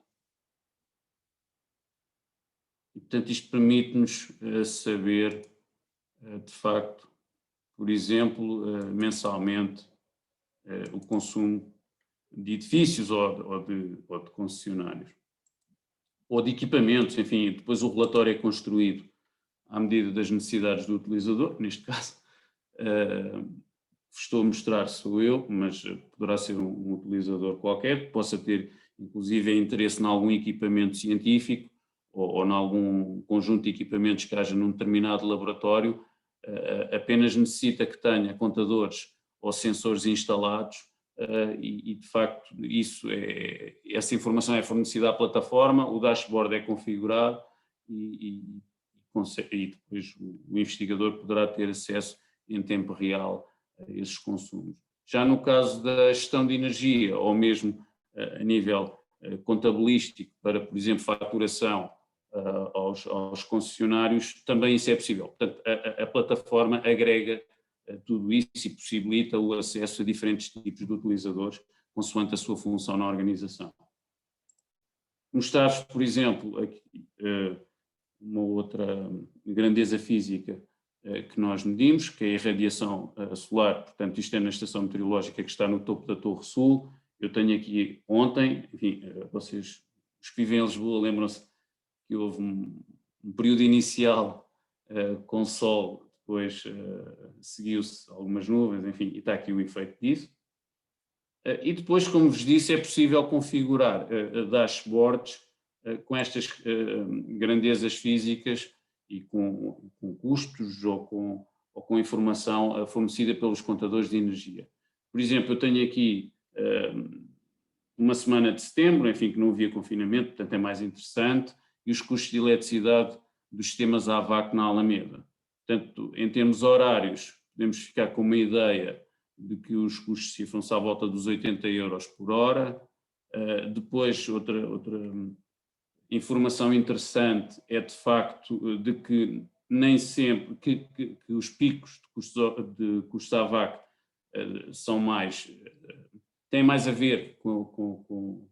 E, portanto, isto permite-nos saber, de facto, por exemplo, mensalmente, o consumo de edifícios ou de concessionários, ou de equipamentos. Enfim, depois o relatório é construído à medida das necessidades do utilizador. Neste caso, estou a mostrar, sou eu, mas poderá ser um utilizador qualquer, que possa ter, inclusive, interesse em algum equipamento científico ou em algum conjunto de equipamentos que haja num determinado laboratório. Apenas necessita que tenha contadores ou sensores instalados e de facto, essa informação é fornecida à plataforma, o dashboard é configurado e depois o investigador poderá ter acesso em tempo real a esses consumos. Já no caso da gestão de energia, ou mesmo a nível contabilístico, para, por exemplo, faturação aos concessionários, também isso é possível. Portanto, a plataforma agrega tudo isso e possibilita o acesso a diferentes tipos de utilizadores, consoante a sua função na organização. Mostrar-vos, por exemplo, aqui, uma outra grandeza física que nós medimos, que é a irradiação solar. Portanto, isto é na estação meteorológica que está no topo da Torre Sul. Eu tenho aqui ontem, enfim, vocês, os que vivem em Lisboa, lembram-se que houve um período inicial com sol, depois seguiu-se algumas nuvens, enfim, e está aqui o efeito disso. E depois, como vos disse, é possível configurar dashboards com estas grandezas físicas e com custos ou com informação fornecida pelos contadores de energia. Por exemplo, eu tenho aqui uma semana de setembro, enfim, que não havia confinamento, portanto é mais interessante, e os custos de eletricidade dos sistemas AVAC na Alameda. Portanto, em termos horários, podemos ficar com uma ideia de que os custos cifram-se à volta dos 80 euros por hora. Depois, outra informação interessante é, de facto, de que nem sempre, que os picos de custos AVAC têm mais a ver com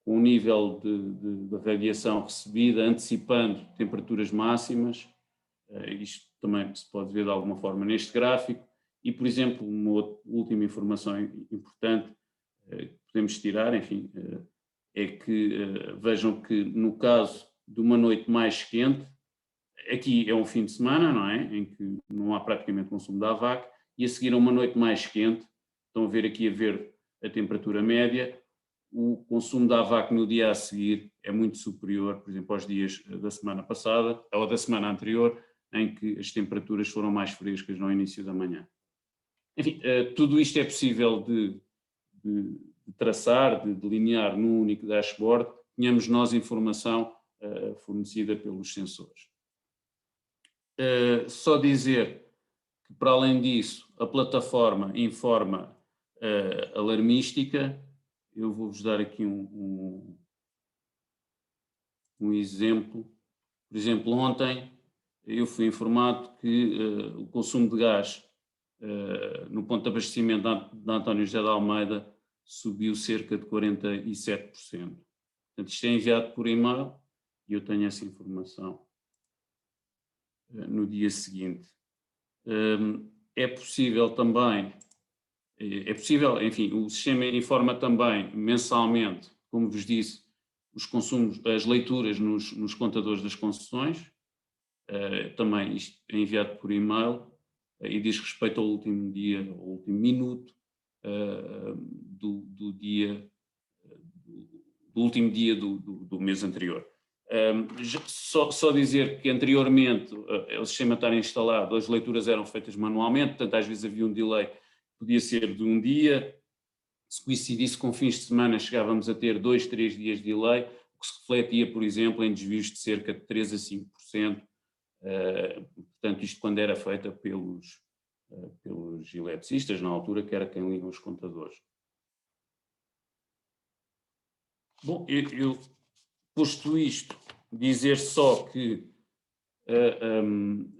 o nível de radiação recebida, antecipando temperaturas máximas. Isto também se pode ver de alguma forma neste gráfico. E, por exemplo, uma última informação importante que podemos tirar, enfim, é que vejam que no caso de uma noite mais quente, aqui é um fim de semana, não é? Em que não há praticamente consumo de AVAC, e a seguir a uma noite mais quente, estão a ver aqui a temperatura média, o consumo de AVAC no dia a seguir é muito superior, por exemplo, aos dias da semana passada ou da semana anterior, em que as temperaturas foram mais frescas no início da manhã. Enfim, tudo isto é possível de traçar, de delinear num único dashboard, tenhamos nós informação fornecida pelos sensores. Só dizer que, para além disso, a plataforma informa alarmística. Eu vou-vos dar aqui um exemplo. Por exemplo, ontem eu fui informado que o consumo de gás no ponto de abastecimento da António José de Almeida subiu cerca de 47%. Portanto, isto é enviado por e-mail e eu tenho essa informação no dia seguinte. É possível também, enfim, o sistema informa também mensalmente, como vos disse, os consumos, as leituras nos contadores das concessões. Também isto é enviado por e-mail e diz respeito ao último dia, ao último minuto do último dia do mês anterior. Só dizer que anteriormente o sistema estar instalado, as leituras eram feitas manualmente, portanto às vezes havia um delay, podia ser de um dia, se coincidisse com fins de semana chegávamos a ter 2, 3 dias de delay, o que se refletia, por exemplo, em desvios de cerca de 3 a 5%, portanto isto quando era feita pelos eletricistas na altura, que era quem liga os contadores. Bom, eu posto isto, dizer só que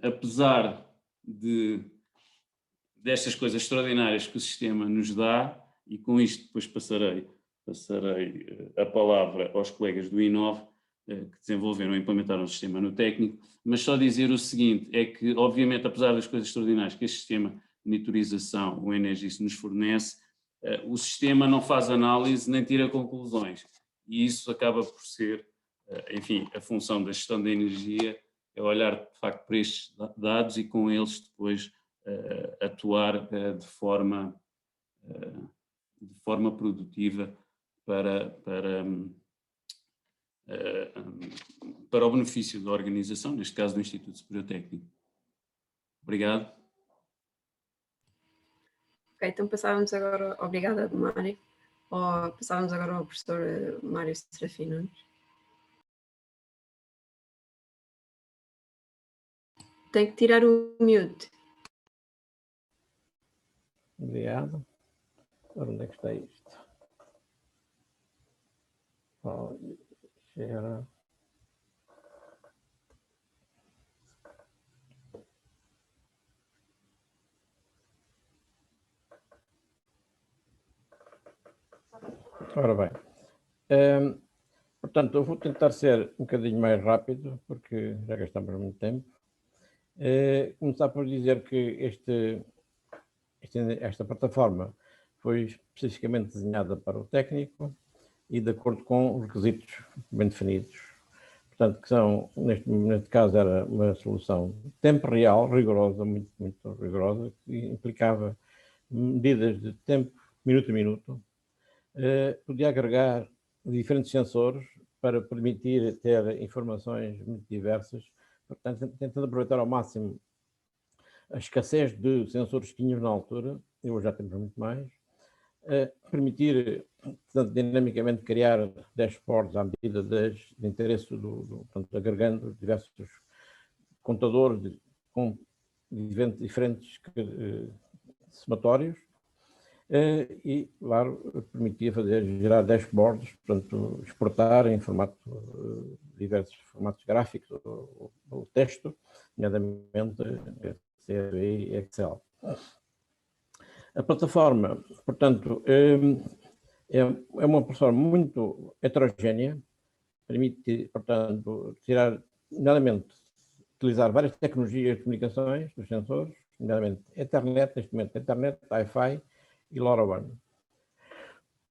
apesar destas coisas extraordinárias que o sistema nos dá, e com isto depois passarei a palavra aos colegas do Inove, que desenvolveram e implementaram o sistema no técnico, mas só dizer o seguinte, é que obviamente apesar das coisas extraordinárias que este sistema de monitorização, o Energis, nos fornece, o sistema não faz análise nem tira conclusões, e isso acaba por ser, enfim, a função da gestão da energia, é olhar de facto para estes dados e com eles depois atuar de forma produtiva para o benefício da organização, neste caso do Instituto Superior Técnico. Obrigado. Ok, então passávamos agora, obrigada Mário, passávamos agora ao professor Mário Serafim Nunes. Tem que tirar o mute. Obrigado. Ora, onde é que está isto? Share. Ora bem, portanto, eu vou tentar ser um bocadinho mais rápido, porque já gastamos muito tempo. Começar por dizer que esta plataforma foi especificamente desenhada para o técnico e de acordo com os requisitos bem definidos. Portanto, que são, neste caso, era uma solução de tempo real, rigorosa, muito, muito rigorosa, que implicava medidas de tempo, minuto a minuto. Podia agregar diferentes sensores para permitir ter informações muito diversas, portanto, tentando aproveitar ao máximo a escassez de sensores que tínhamos na altura, e hoje já temos muito mais, permitir, portanto, dinamicamente criar dashboards à medida de interesse portanto, agregando diversos contadores com diferentes somatórios e, claro, permitia gerar dashboards, portanto, exportar em diversos formatos gráficos ou texto, nomeadamente CSV e Excel. A plataforma, portanto, é uma plataforma muito heterogénea, permite, portanto, nomeadamente, utilizar várias tecnologias de comunicações dos sensores, nomeadamente Ethernet, neste momento Ethernet, Wi-Fi e LoRaWAN.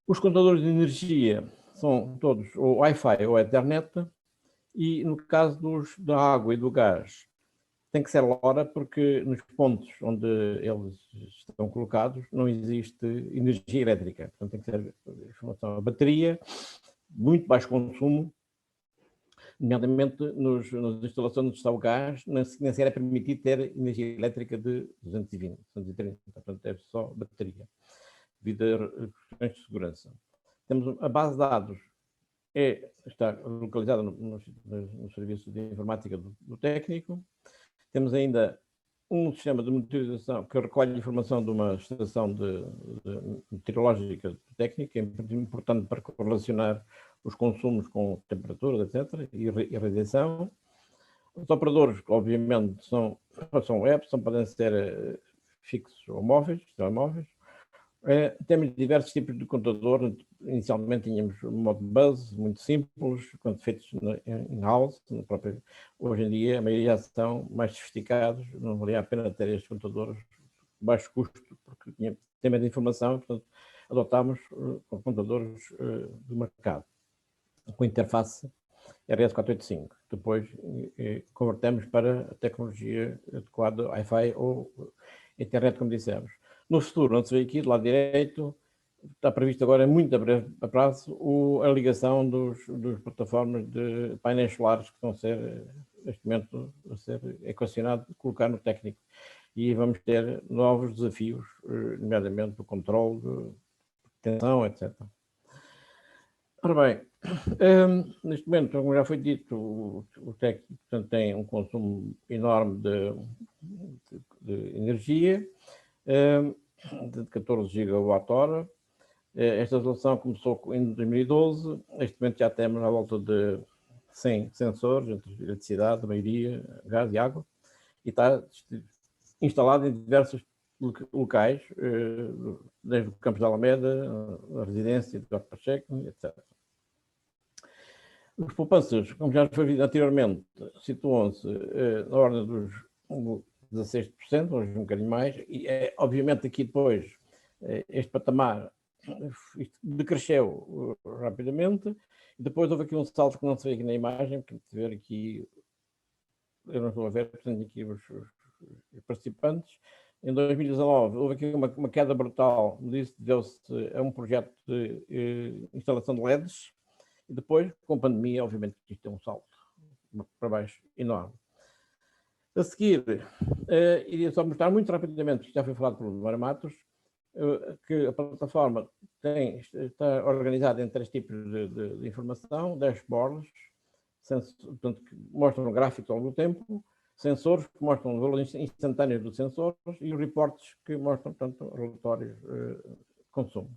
Os contadores de energia são todos ou Wi-Fi ou Ethernet, e no caso da água e do gás, tem que ser LoRa, porque nos pontos onde eles estão colocados não existe energia elétrica. Portanto, tem que ser informação a bateria, muito baixo consumo, nomeadamente nas instalações onde está o gás, nem sequer é permitido ter energia elétrica de 220, 230, portanto é só bateria, devido a questões de segurança. Temos a base de dados, está localizada no serviço de informática do técnico. Temos ainda um sistema de monitorização que recolhe informação de uma estação meteorológica técnica, importante para correlacionar os consumos com temperaturas, etc., e radiação. Os operadores, obviamente, são apps, podem ser fixos ou móveis, telemóveis. Temos diversos tipos de contador. Inicialmente tínhamos um modo buzz, muito simples, quando feitos in-house. Hoje em dia, a maioria já são mais sofisticados, não valia a pena ter estes contadores de baixo custo, porque tem menos informação, portanto, adotámos contadores do mercado, com interface RS485. Depois convertemos para a tecnologia adequada, Wi-Fi ou internet, como dissemos. No futuro, não se vê aqui, do lado direito, está previsto agora, muito a prazo, a ligação dos plataformas de painéis solares que estão a ser, neste momento, a ser equacionado, colocar no técnico. E vamos ter novos desafios, nomeadamente o controle, de tensão, etc. Ora bem, neste momento, como já foi dito, o técnico, portanto, tem um consumo enorme de energia, de 14 gigawatt-hora. Esta relação começou em 2012, neste momento já temos à volta de 100 sensores, entre eletricidade, a maioria, gás e água, e está instalado em diversos locais, desde o Campos da Alameda, a residência de Dr. Pacheco, etc. Os poupanças, como já foi dito anteriormente, situam-se na ordem dos 16%, hoje um bocadinho mais, e obviamente aqui depois este patamar decresceu rapidamente, e depois houve aqui um salto que não se vê aqui na imagem, porque ver aqui, eu não estou a ver, tenho aqui os participantes. Em 2019 houve aqui uma queda brutal, deu-se a um projeto de instalação de LEDs, e depois, com a pandemia, obviamente isto é um salto para baixo enorme. A seguir, iria só mostrar muito rapidamente, que já foi falado pelo Mário Matos, que a plataforma está organizada em 3 tipos de informação: dashboards, portanto, que mostram gráficos ao longo do tempo, sensores que mostram o valor instantâneo dos sensores, e os reportes que mostram, portanto, relatórios de consumo.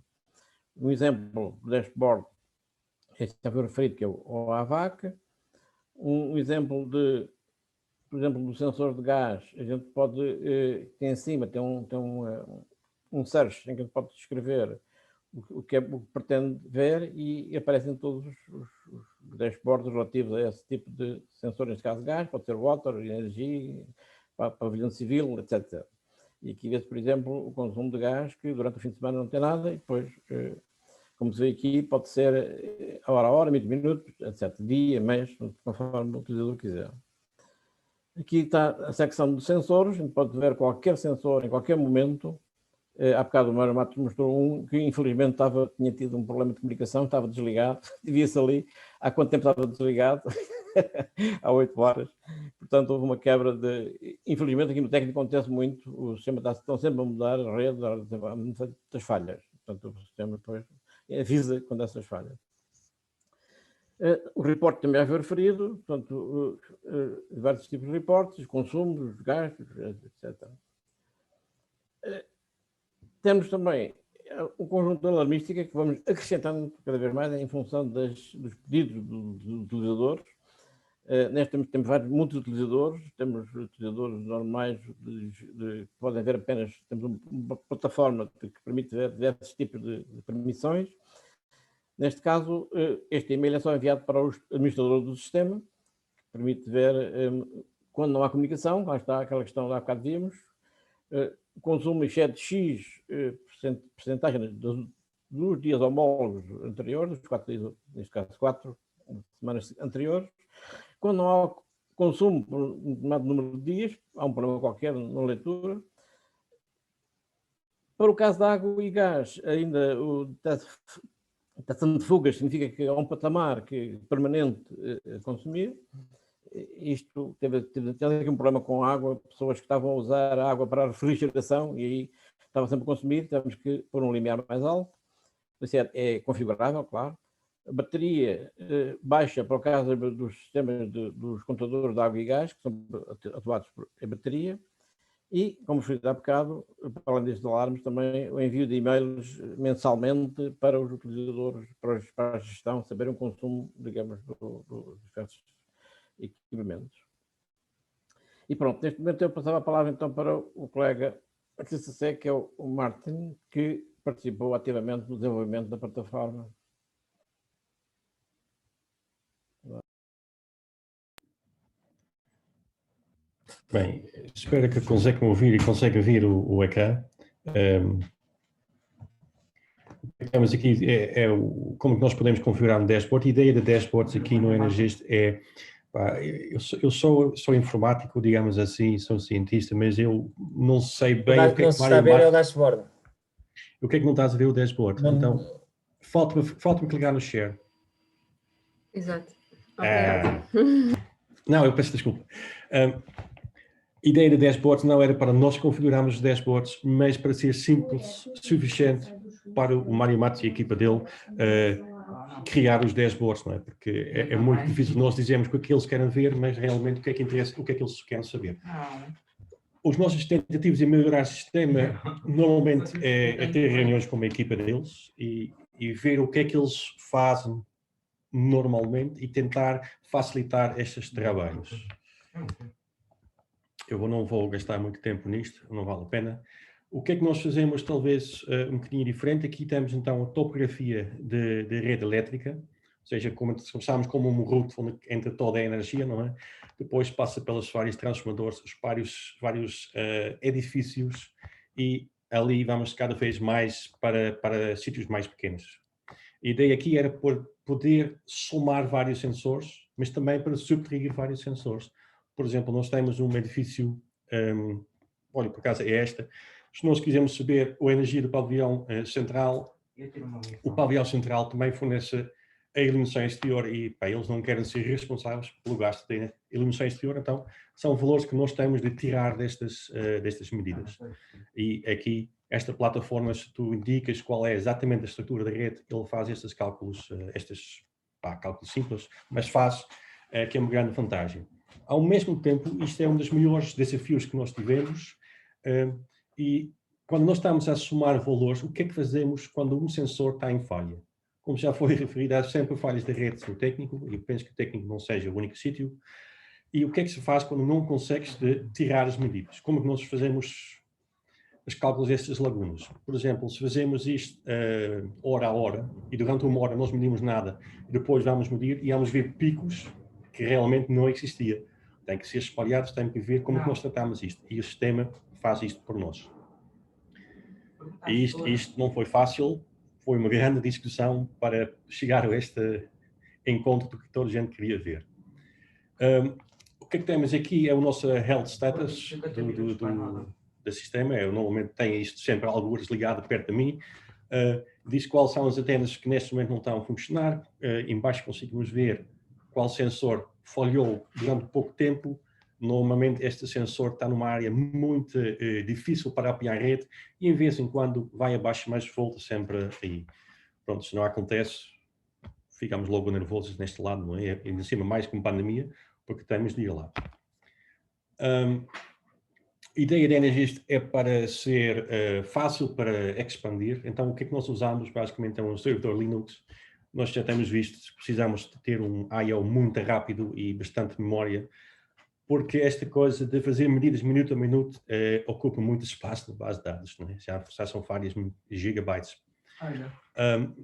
Um exemplo do dashboard, este já foi referido, que é o AVAC. Um exemplo por exemplo, do sensor de gás, a gente pode, tem em cima, tem um search em que a gente pode escrever o que pretende ver, e aparecem todos os dashboards relativos a esse tipo de sensor, neste caso gás, pode ser water, energia, pavilhão civil, etc. E aqui vê-se, por exemplo, o consumo de gás, que durante o fim de semana não tem nada, e depois, como se vê aqui, pode ser hora a hora, minutos, etc. Dia, mês, conforme o utilizador quiser. Aqui está a secção de sensores, a gente pode ver qualquer sensor em qualquer momento. Há bocado o Mário Matos mostrou um que infelizmente tinha tido um problema de comunicação, estava desligado, devia-se ali, há quanto tempo estava desligado? Há 8 horas. Portanto, houve uma quebra infelizmente aqui no técnico acontece muito, o sistema estão sempre a mudar, a rede, há muitas falhas. portanto o sistema depois avisa quando essas falhas. O reporte também já foi referido, portanto, diversos tipos de reportes, consumos, gastos, etc. Temos também um conjunto de alarmística que vamos acrescentando cada vez mais em função dos pedidos dos utilizadores. Neste temos muitos utilizadores, temos utilizadores normais que podem ver apenas, temos uma plataforma que permite ver diversos tipos de permissões. Neste caso, este e-mail é só enviado para o administrador do sistema, que permite ver quando não há comunicação, lá está aquela questão que há bocado vimos, o consumo excede X percentagem dos dias homólogos anteriores, dos 4 dias, neste caso 4 semanas anteriores. Quando não há consumo por um determinado número de dias, há um problema qualquer na leitura. Para o caso da água e gás, ainda a taxa de fugas significa que há um patamar permanente a consumir. Isto teve aqui um problema com a água, pessoas que estavam a usar a água para a refrigeração e aí estava sempre a consumir, temos que pôr um limiar mais alto. Isso é configurável, claro. A bateria baixa para o caso dos sistemas dos contadores de água e gás, que são atuados por bateria. E, como referi há bocado, para além destes alarmes, também o envio de e-mails mensalmente para os utilizadores, para a gestão, saber o consumo, digamos, dos diversos equipamentos. E pronto, neste momento eu passava a palavra então para o colega TCC, que é o Martin, que participou ativamente no desenvolvimento da plataforma. Bem, espero que conseguem ouvir e conseguem ver o ecrã. Temos aqui como nós podemos configurar um dashboard. A ideia de dashboards aqui no Energist é, eu sou informático, digamos assim, sou cientista, mas eu não sei bem o que é que está a ver é o dashboard. O que é que não estás a ver o dashboard? Não. Então, falta-me clicar no share. Exato. Não, eu peço desculpa. A ideia de dashboards não era para nós configurarmos os dashboards, mas para ser simples, suficiente para o Mário Matos e a equipa dele criar os dashboards, não é? Porque é muito difícil nós dizermos o que eles querem ver, mas realmente o que é que interessa, o que é que eles querem saber. Os nossos tentativas em melhorar o sistema normalmente é ter reuniões com a equipa deles e ver o que é que eles fazem normalmente e tentar facilitar estes trabalhos. Eu não vou gastar muito tempo nisto, não vale a pena. O que é que nós fazemos, talvez, um bocadinho diferente? Aqui temos, então, a topografia de rede elétrica, ou seja, começamos como um route onde entra toda a energia, não é? Depois passa pelos vários transformadores, os vários edifícios e ali vamos cada vez mais para sítios mais pequenos. A ideia aqui era poder somar vários sensores, mas também para subtrair vários sensores. Por exemplo, nós temos um edifício, olha, por acaso é esta, se nós quisermos saber a energia do pavilhão central, o pavilhão central também fornece a iluminação exterior e eles não querem ser responsáveis pelo gasto da iluminação exterior, então são valores que nós temos de tirar destas medidas. E aqui, esta plataforma, se tu indicas qual é exatamente a estrutura da rede, ele faz estes cálculos, cálculos simples, mas faz, que é uma grande vantagem. Ao mesmo tempo, isto é um dos maiores desafios que nós tivemos e quando nós estamos a somar valores, o que é que fazemos quando um sensor está em falha? Como já foi referido, há sempre falhas da rede no técnico, e eu penso que o técnico não seja o único sítio. E o que é que se faz quando não consegues tirar as medidas? Como é que nós fazemos os cálculos destas lagunas? Por exemplo, se fazemos isto hora a hora, e durante uma hora nós medimos nada, e depois vamos medir e vamos ver picos que realmente não existia. Tem que ser espalhados, tem que ver como é que nós tratamos isto. E o sistema faz isto por nós. E isto não foi fácil, foi uma grande discussão para chegar a este encontro que toda a gente queria ver. O que é que temos aqui é o nosso health status do sistema. Eu normalmente tenho isto sempre algures ligado perto de mim. Diz quais são as antenas que neste momento não estão a funcionar. Em baixo conseguimos ver qual sensor falhou durante pouco tempo, normalmente este sensor está numa área muito difícil para apoiar a rede e em vez em quando vai abaixo, mas volta sempre aí. Pronto, se não acontece, ficamos logo nervosos neste lado, não é? E em cima mais com pandemia, porque temos de ir lá. A ideia da Energist é para ser fácil para expandir. Então, o que é que nós usamos? Basicamente é um servidor Linux. Nós já temos visto, precisamos de ter um I/O muito rápido e bastante memória, porque esta coisa de fazer medidas minuto a minuto ocupa muito espaço na base de dados, não é? Já são vários gigabytes.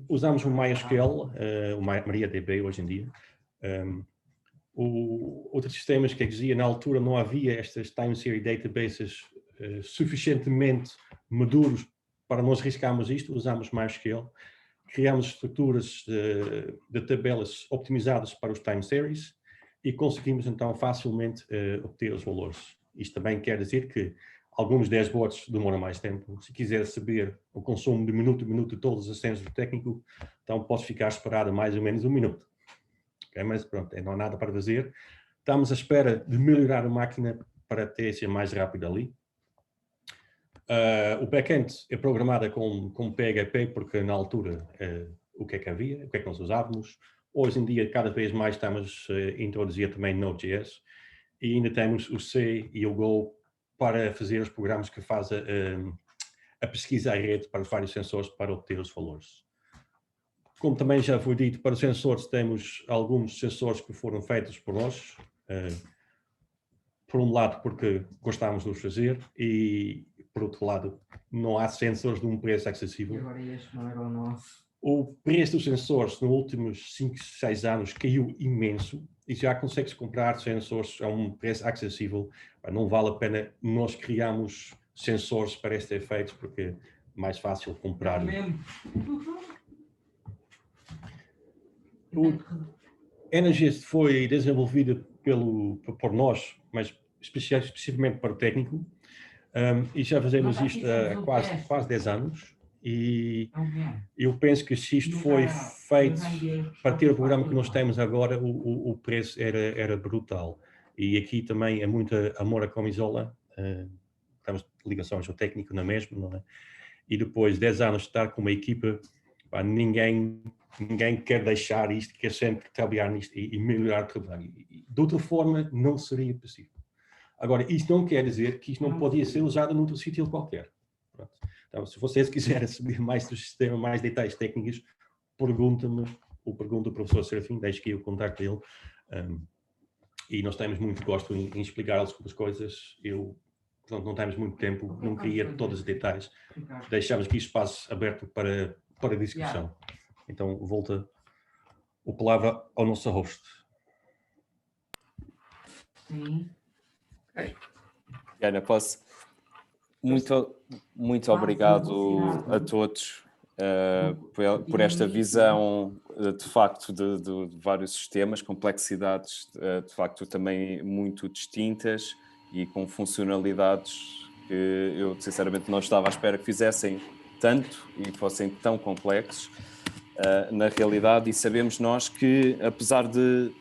Usamos o MySQL, o MariaDB hoje em dia. Outros sistemas que existiam na altura não havia estas time series databases suficientemente maduros para nós riscarmos isto, usamos MySQL, criamos estruturas de tabelas optimizadas para os time series e conseguimos então facilmente obter os valores. Isto também quer dizer que alguns dashboards demoram mais tempo. Se quiser saber o consumo de minuto a minuto de todos os sensores técnicos, então posso ficar esperado mais ou menos um minuto. Mas pronto, não há nada para fazer. Estamos à espera de melhorar a máquina para ter ser mais rápido ali. O back-end é programado com PHP, porque na altura o que é que havia, o que é que nós usávamos. Hoje em dia, cada vez mais estamos a introduzir também Node.js e ainda temos o C e o Go para fazer os programas que fazem a pesquisa à rede para os vários sensores para obter os valores. Como também já foi dito, para os sensores temos alguns sensores que foram feitos por nós, por um lado porque gostávamos de os fazer e por outro lado não há sensores de um preço acessível. E agora este não era o nosso. O preço dos sensores nos últimos 5, 6 anos caiu imenso e já consegue-se comprar sensores a um preço acessível. Não vale a pena nós criarmos sensores para este efeito porque é mais fácil comprar. O Energist foi desenvolvido por nós, mas especificamente para o técnico, e já fazemos isto há quase 10 anos. E eu penso que se isto foi feito para ter o programa que nós temos agora, o preço era brutal. E aqui também é muito amor à camisola, temos ligações ao técnico na mesma, não é? E depois de 10 anos de estar com uma equipa, ninguém quer deixar isto, quer sempre trabalhar nisto e melhorar o trabalho. De outra forma, não seria possível. Agora, isto não quer dizer que isto não podia ser usado noutro sítio qualquer. Pronto. Então, se vocês quiserem saber mais do sistema, mais detalhes técnicos, pergunta-me ou pergunta ao professor Serafim, deixe aqui o contacto dele. E nós temos muito gosto em explicar as coisas. Portanto, não temos muito tempo, não queria todos os detalhes. Deixamos aqui espaço aberto para discussão. Então, volta a palavra ao nosso host. Sim. Okay. Ana, posso? Muito obrigado a todos por esta visão, de facto, de vários sistemas, complexidades, de facto, também muito distintas e com funcionalidades que eu, sinceramente, não estava à espera que fizessem tanto e fossem tão complexos na realidade, e sabemos nós que, apesar de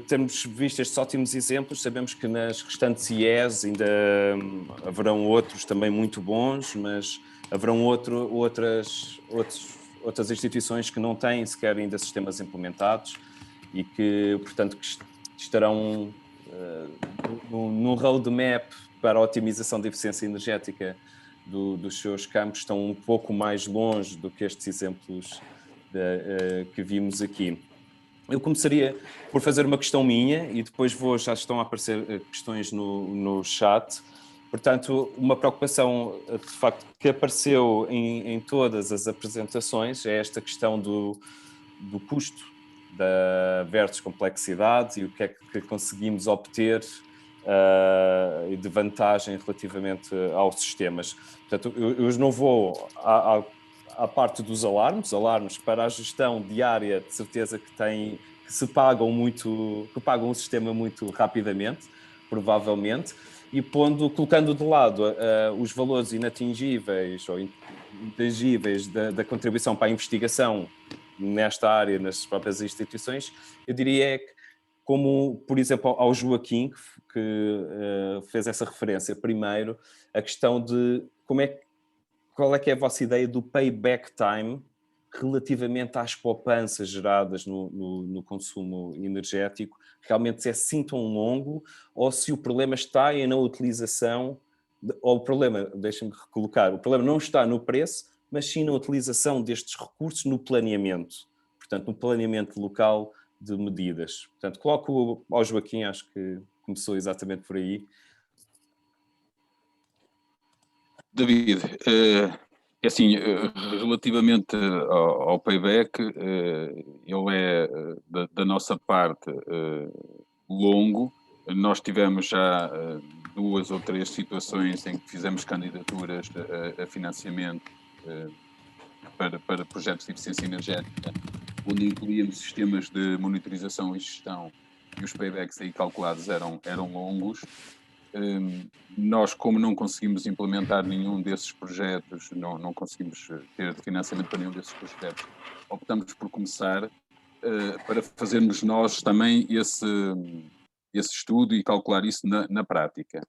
termos visto estes ótimos exemplos, sabemos que nas restantes IES ainda haverão outros também muito bons, mas haverão outras instituições que não têm sequer ainda sistemas implementados e que, portanto, que estarão num roadmap para a otimização da eficiência energética dos seus campos, estão um pouco mais longe do que estes exemplos que vimos aqui. Eu começaria por fazer uma questão minha e depois já estão a aparecer questões no chat. Portanto, uma preocupação, de facto, que apareceu em todas as apresentações é esta questão do custo versus complexidade e o que é que conseguimos obter de vantagem relativamente aos sistemas. Portanto, eu não vou à parte dos alarmes para a gestão diária, de certeza que pagam o sistema muito rapidamente, provavelmente, e colocando de lado os valores inatingíveis ou intangíveis da contribuição para a investigação nesta área, nas próprias instituições, eu diria que como, por exemplo, ao Joaquim, que fez essa referência primeiro, a questão de qual é que é a vossa ideia do payback time relativamente às poupanças geradas no consumo energético, realmente se é assim tão longo, ou se o problema está na utilização, ou o problema, deixem-me recolocar, o problema não está no preço, mas sim na utilização destes recursos no planeamento, portanto, no planeamento local de medidas. Portanto, coloco ao Joaquim, acho que começou exatamente por aí. David, é assim, relativamente ao payback, ele é, da nossa parte, longo. Nós tivemos já 2 ou 3 situações em que fizemos candidaturas a financiamento para projetos de eficiência energética, onde incluíamos sistemas de monitorização e gestão, e os paybacks aí calculados eram longos. Nós, como não conseguimos implementar nenhum desses projetos, não conseguimos ter financiamento para nenhum desses projetos, optamos por começar para fazermos nós também esse estudo e calcular isso na prática.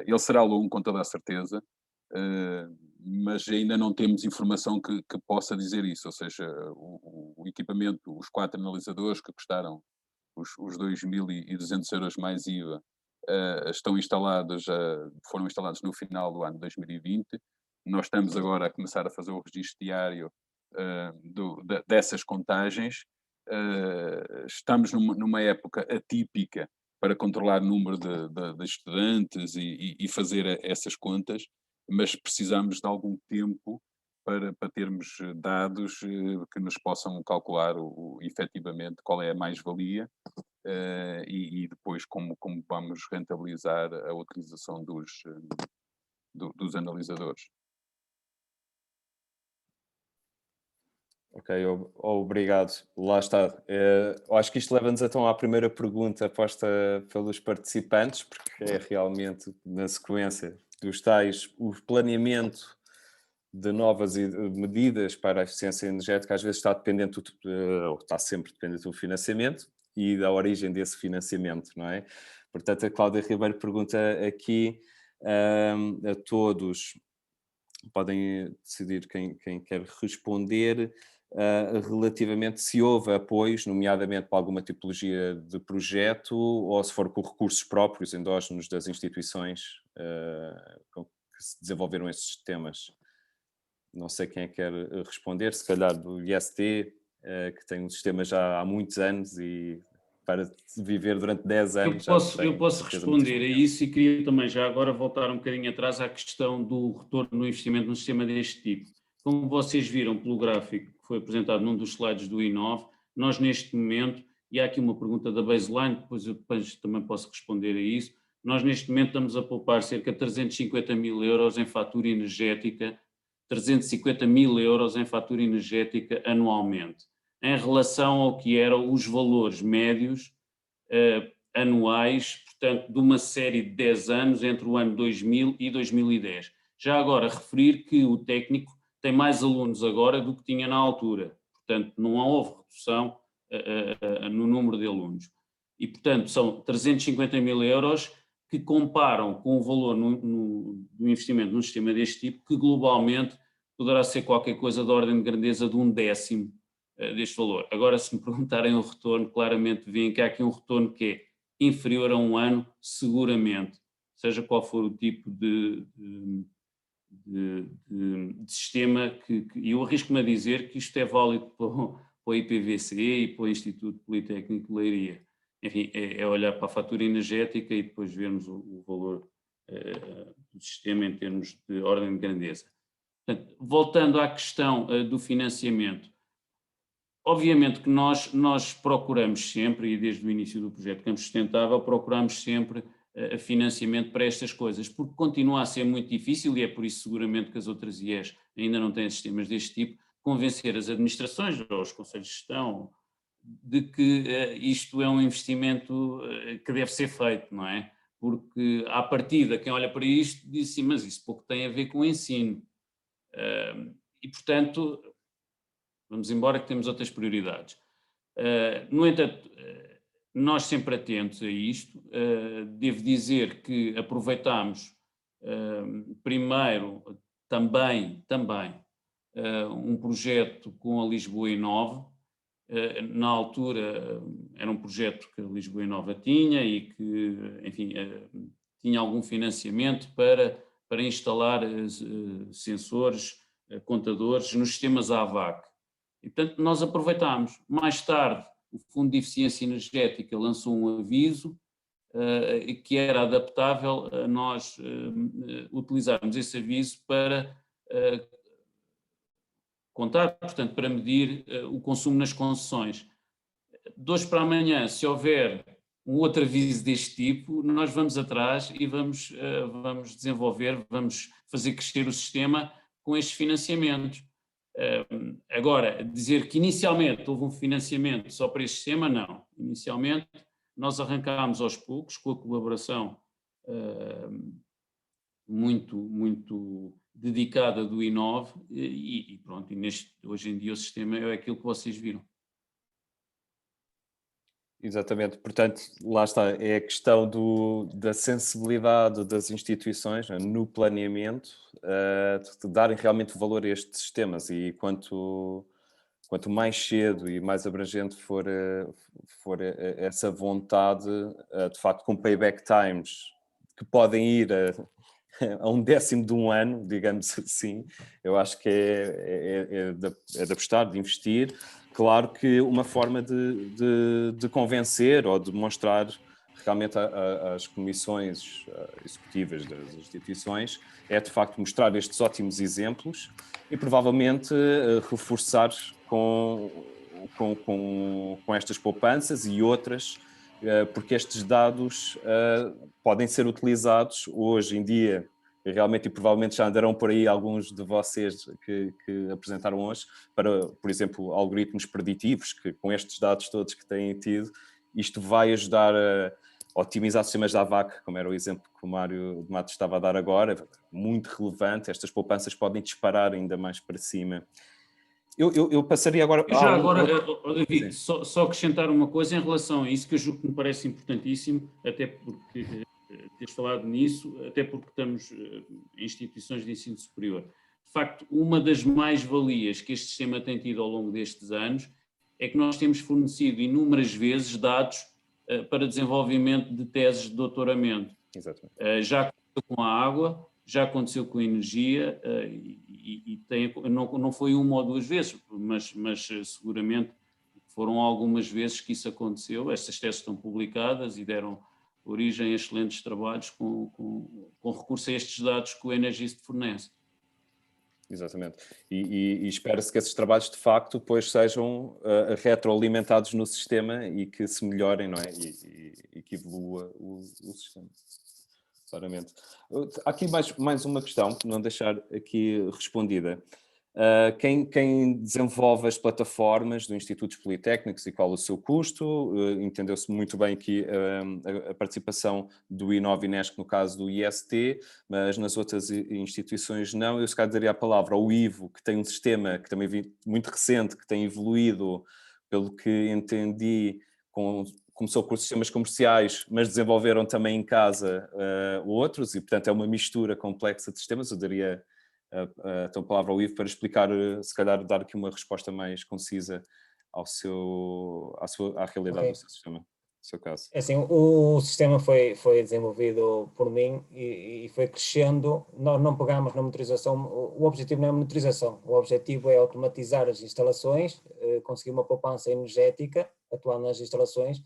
Ele será longo, com toda a certeza, mas ainda não temos informação que possa dizer isso, ou seja, o equipamento, os 4 analisadores que custaram os 2.200 euros mais IVA, foram instalados no final do ano 2020. Nós estamos agora a começar a fazer o registro diário dessas contagens. Estamos numa época atípica para controlar o número de estudantes e fazer essas contas, mas precisamos de algum tempo para termos dados que nos possam calcular efetivamente qual é a mais-valia e depois como vamos rentabilizar a utilização dos analisadores. Ok, obrigado. Lá está. Acho que isto leva-nos então à primeira pergunta posta pelos participantes, porque é realmente na sequência dos tais, o planeamento de novas medidas para a eficiência energética às vezes está dependente, ou está sempre dependente do financiamento e da origem desse financiamento, não é? Portanto, a Cláudia Ribeiro pergunta aqui a todos, podem decidir quem quer responder, relativamente se houve apoios, nomeadamente para alguma tipologia de projeto, ou se for com recursos próprios, endógenos das instituições com que se desenvolveram esses sistemas. Não sei quem é que quer responder, se calhar do IST, que tem um sistema já há muitos anos e para viver durante 10 anos... Eu posso responder a isso e queria também já agora voltar um bocadinho atrás à questão do retorno no investimento num sistema deste tipo. Como vocês viram pelo gráfico que foi apresentado num dos slides do I9, nós neste momento, e há aqui uma pergunta da baseline, depois eu também posso responder a isso, nós neste momento estamos a poupar cerca de 350 mil euros em fatura energética, 350 mil euros em fatura energética anualmente, em relação ao que eram os valores médios anuais, portanto, de uma série de 10 anos entre o ano 2000 e 2010. Já agora, referir que o técnico tem mais alunos agora do que tinha na altura, portanto, não houve redução no número de alunos. E, portanto, são 350 mil euros que comparam com o valor do investimento num sistema deste tipo, que globalmente poderá ser qualquer coisa da ordem de grandeza de 1/10 deste valor. Agora, se me perguntarem o retorno, claramente veem que há aqui um retorno que é inferior a 1 ano, seguramente, seja qual for o tipo de sistema, e eu arrisco-me a dizer que isto é válido para o IPVC e para o Instituto Politécnico de Leiria. Enfim, é olhar para a fatura energética e depois vermos o valor do sistema em termos de ordem de grandeza. Portanto, voltando à questão do financiamento, obviamente que nós procuramos sempre, e desde o início do projeto Campos Sustentável, procuramos sempre financiamento para estas coisas, porque continua a ser muito difícil, e é por isso seguramente que as outras IES ainda não têm sistemas deste tipo, convencer as administrações ou os conselhos de gestão de que isto é um investimento que deve ser feito, não é? Porque à partida quem olha para isto diz assim, mas isso pouco tem a ver com o ensino. E portanto, vamos embora que temos outras prioridades. No entanto, nós sempre atentos a isto. Devo dizer que aproveitámos primeiro também um projeto com a Lisboa Inova. Na altura era um projeto que a Lisboa Inova tinha e que, enfim, tinha algum financiamento para instalar sensores, contadores nos sistemas AVAC. E, portanto, nós aproveitámos. Mais tarde, o Fundo de Eficiência Energética lançou um aviso que era adaptável a nós utilizarmos esse aviso para contar, portanto, para medir o consumo nas concessões. De hoje para amanhã, se houver um outro aviso deste tipo, nós vamos atrás e vamos desenvolver, vamos fazer crescer o sistema com estes financiamentos. Agora, dizer que inicialmente houve um financiamento só para este sistema, não. Inicialmente, nós arrancámos aos poucos, com a colaboração muito dedicada do Inove e pronto, hoje em dia o sistema é aquilo que vocês viram. Exatamente, portanto, lá está, é a questão da sensibilidade das instituições, né, no planeamento, de darem realmente valor a estes sistemas, e quanto mais cedo e mais abrangente for essa vontade, de facto com payback times que podem ir a 1/10 de um ano, digamos assim, eu acho que é de apostar, de investir. Claro que uma forma de convencer ou de mostrar realmente às comissões executivas das instituições é, de facto, mostrar estes ótimos exemplos e provavelmente reforçar com estas poupanças e outras, porque estes dados podem ser utilizados hoje em dia, realmente, e provavelmente já andarão por aí alguns de vocês que apresentaram hoje, para, por exemplo, algoritmos preditivos, que com estes dados todos que têm tido, isto vai ajudar a otimizar sistemas da AVAC, como era o exemplo que o Mário de Matos estava a dar agora, muito relevante. Estas poupanças podem disparar ainda mais para cima. Eu passaria agora... Já agora, David, só acrescentar uma coisa em relação a isso, que eu julgo que me parece importantíssimo, até porque teres falado nisso, até porque estamos em instituições de ensino superior. De facto, uma das mais-valias que este sistema tem tido ao longo destes anos é que nós temos fornecido inúmeras vezes dados para desenvolvimento de teses de doutoramento. Exatamente. Já aconteceu com a água, já aconteceu com a energia, não foi uma ou duas vezes, mas seguramente foram algumas vezes que isso aconteceu. Estas teses estão publicadas e deram origem a excelentes trabalhos com recurso a estes dados que o Energist fornece. Exatamente. E espera-se que esses trabalhos, de facto, depois sejam retroalimentados no sistema e que se melhorem, não é? E que evolua o sistema. Claramente. Há aqui mais uma questão, que não deixar aqui respondida. Quem desenvolve as plataformas dos institutos politécnicos e qual o seu custo? Entendeu-se muito bem aqui a participação do Inove e Inesc no caso do IST, mas nas outras instituições não. Eu se calhar daria a palavra ao Ivo, que tem um sistema que também vi muito recente, que tem evoluído, pelo que entendi, começou com sistemas comerciais, mas desenvolveram também em casa outros, e portanto é uma mistura complexa de sistemas. Eu daria a palavra ao Ivo para explicar, se calhar dar aqui uma resposta mais concisa à realidade do seu sistema, do seu caso. É assim, o sistema foi desenvolvido por mim e foi crescendo. Nós não pegamos na monitorização, o objetivo não é a monitorização, o objetivo é automatizar as instalações, conseguir uma poupança energética, atuando nas instalações,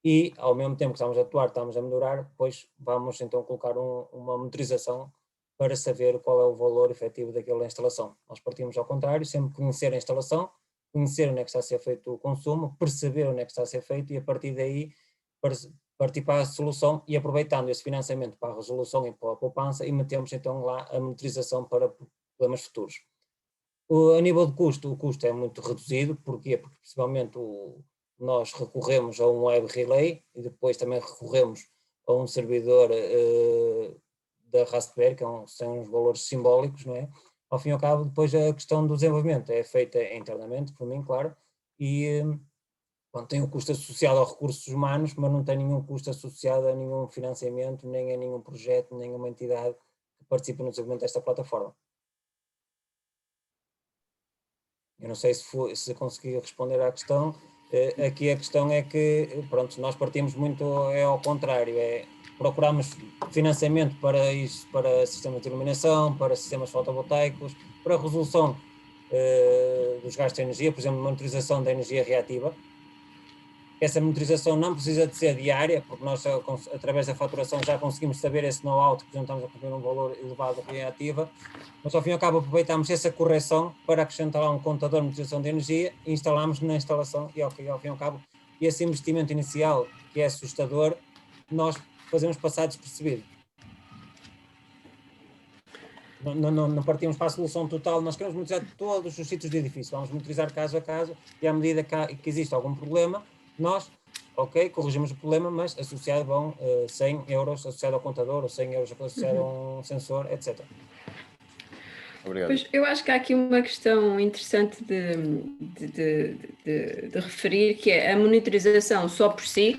e ao mesmo tempo que estamos a atuar, estamos a melhorar, depois vamos então colocar uma monitorização para saber qual é o valor efetivo daquela instalação. Nós partimos ao contrário, sempre conhecer a instalação, conhecer onde é que está a ser feito o consumo, perceber onde é que está a ser feito e a partir daí partir para a solução e aproveitando esse financiamento para a resolução e para a poupança e metemos então lá a monitorização para problemas futuros. A nível de custo, o custo é muito reduzido. Porquê? Porque principalmente nós recorremos a um web relay e depois também recorremos a um servidor da Raspberry, que são uns valores simbólicos, não é? Ao fim e ao cabo, depois a questão do desenvolvimento é feita internamente, por mim, claro, e Pronto, tem um custo associado aos recursos humanos, mas não tem nenhum custo associado a nenhum financiamento, nem a nenhum projeto, nem a uma entidade que participe no desenvolvimento desta plataforma. Eu não sei se consegui responder à questão. Aqui a questão é que, pronto, nós partimos muito ao contrário, procuramos financiamento para isso, para sistemas de iluminação, para sistemas fotovoltaicos, para resolução dos gastos de energia, por exemplo, monitorização da energia reativa. Essa monitorização não precisa de ser diária, porque nós, através da faturação, já conseguimos saber esse know-how, que por exemplo, estamos a cumprir um valor elevado de reativa, mas ao fim e ao cabo aproveitamos essa correção para acrescentar lá um contador de monitorização de energia e instalamos na instalação, e ao fim e ao cabo, esse investimento inicial, que é assustador, nós fazemos passar despercebido. Não partimos para a solução total, nós queremos monitorizar todos os sítios do edifício, vamos monitorizar caso a caso, e à medida que existe algum problema, nós, ok, corrigimos o problema, mas associado vão 100 euros associado ao contador, ou 100 euros associado a um sensor, etc. Obrigado. Pois, eu acho que há aqui uma questão interessante de referir, que é a monitorização só por si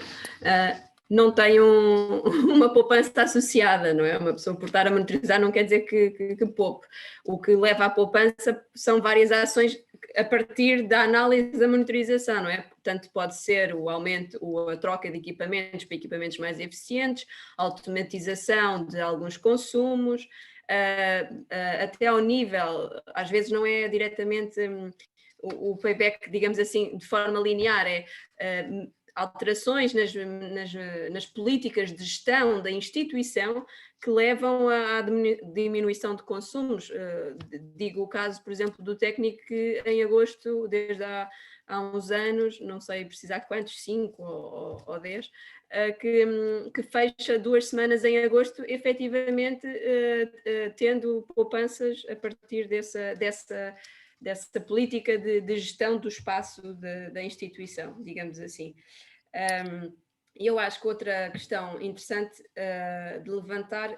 não tem uma poupança associada, não é? Uma pessoa por estar a monitorizar não quer dizer que poupe. O que leva à poupança são várias ações a partir da análise da monitorização, não é? Portanto, pode ser o aumento, a troca de equipamentos para equipamentos mais eficientes, a automatização de alguns consumos, até ao nível, às vezes não é diretamente o payback, digamos assim, de forma linear, alterações nas políticas de gestão da instituição que levam à diminuição de consumos. Digo o caso, por exemplo, do técnico que em agosto, desde há uns anos, não sei precisar quantos, 5 ou 10, que fecha 2 semanas em agosto, efetivamente tendo poupanças a partir dessa política de gestão do espaço da instituição, digamos assim. Eu acho que outra questão interessante de levantar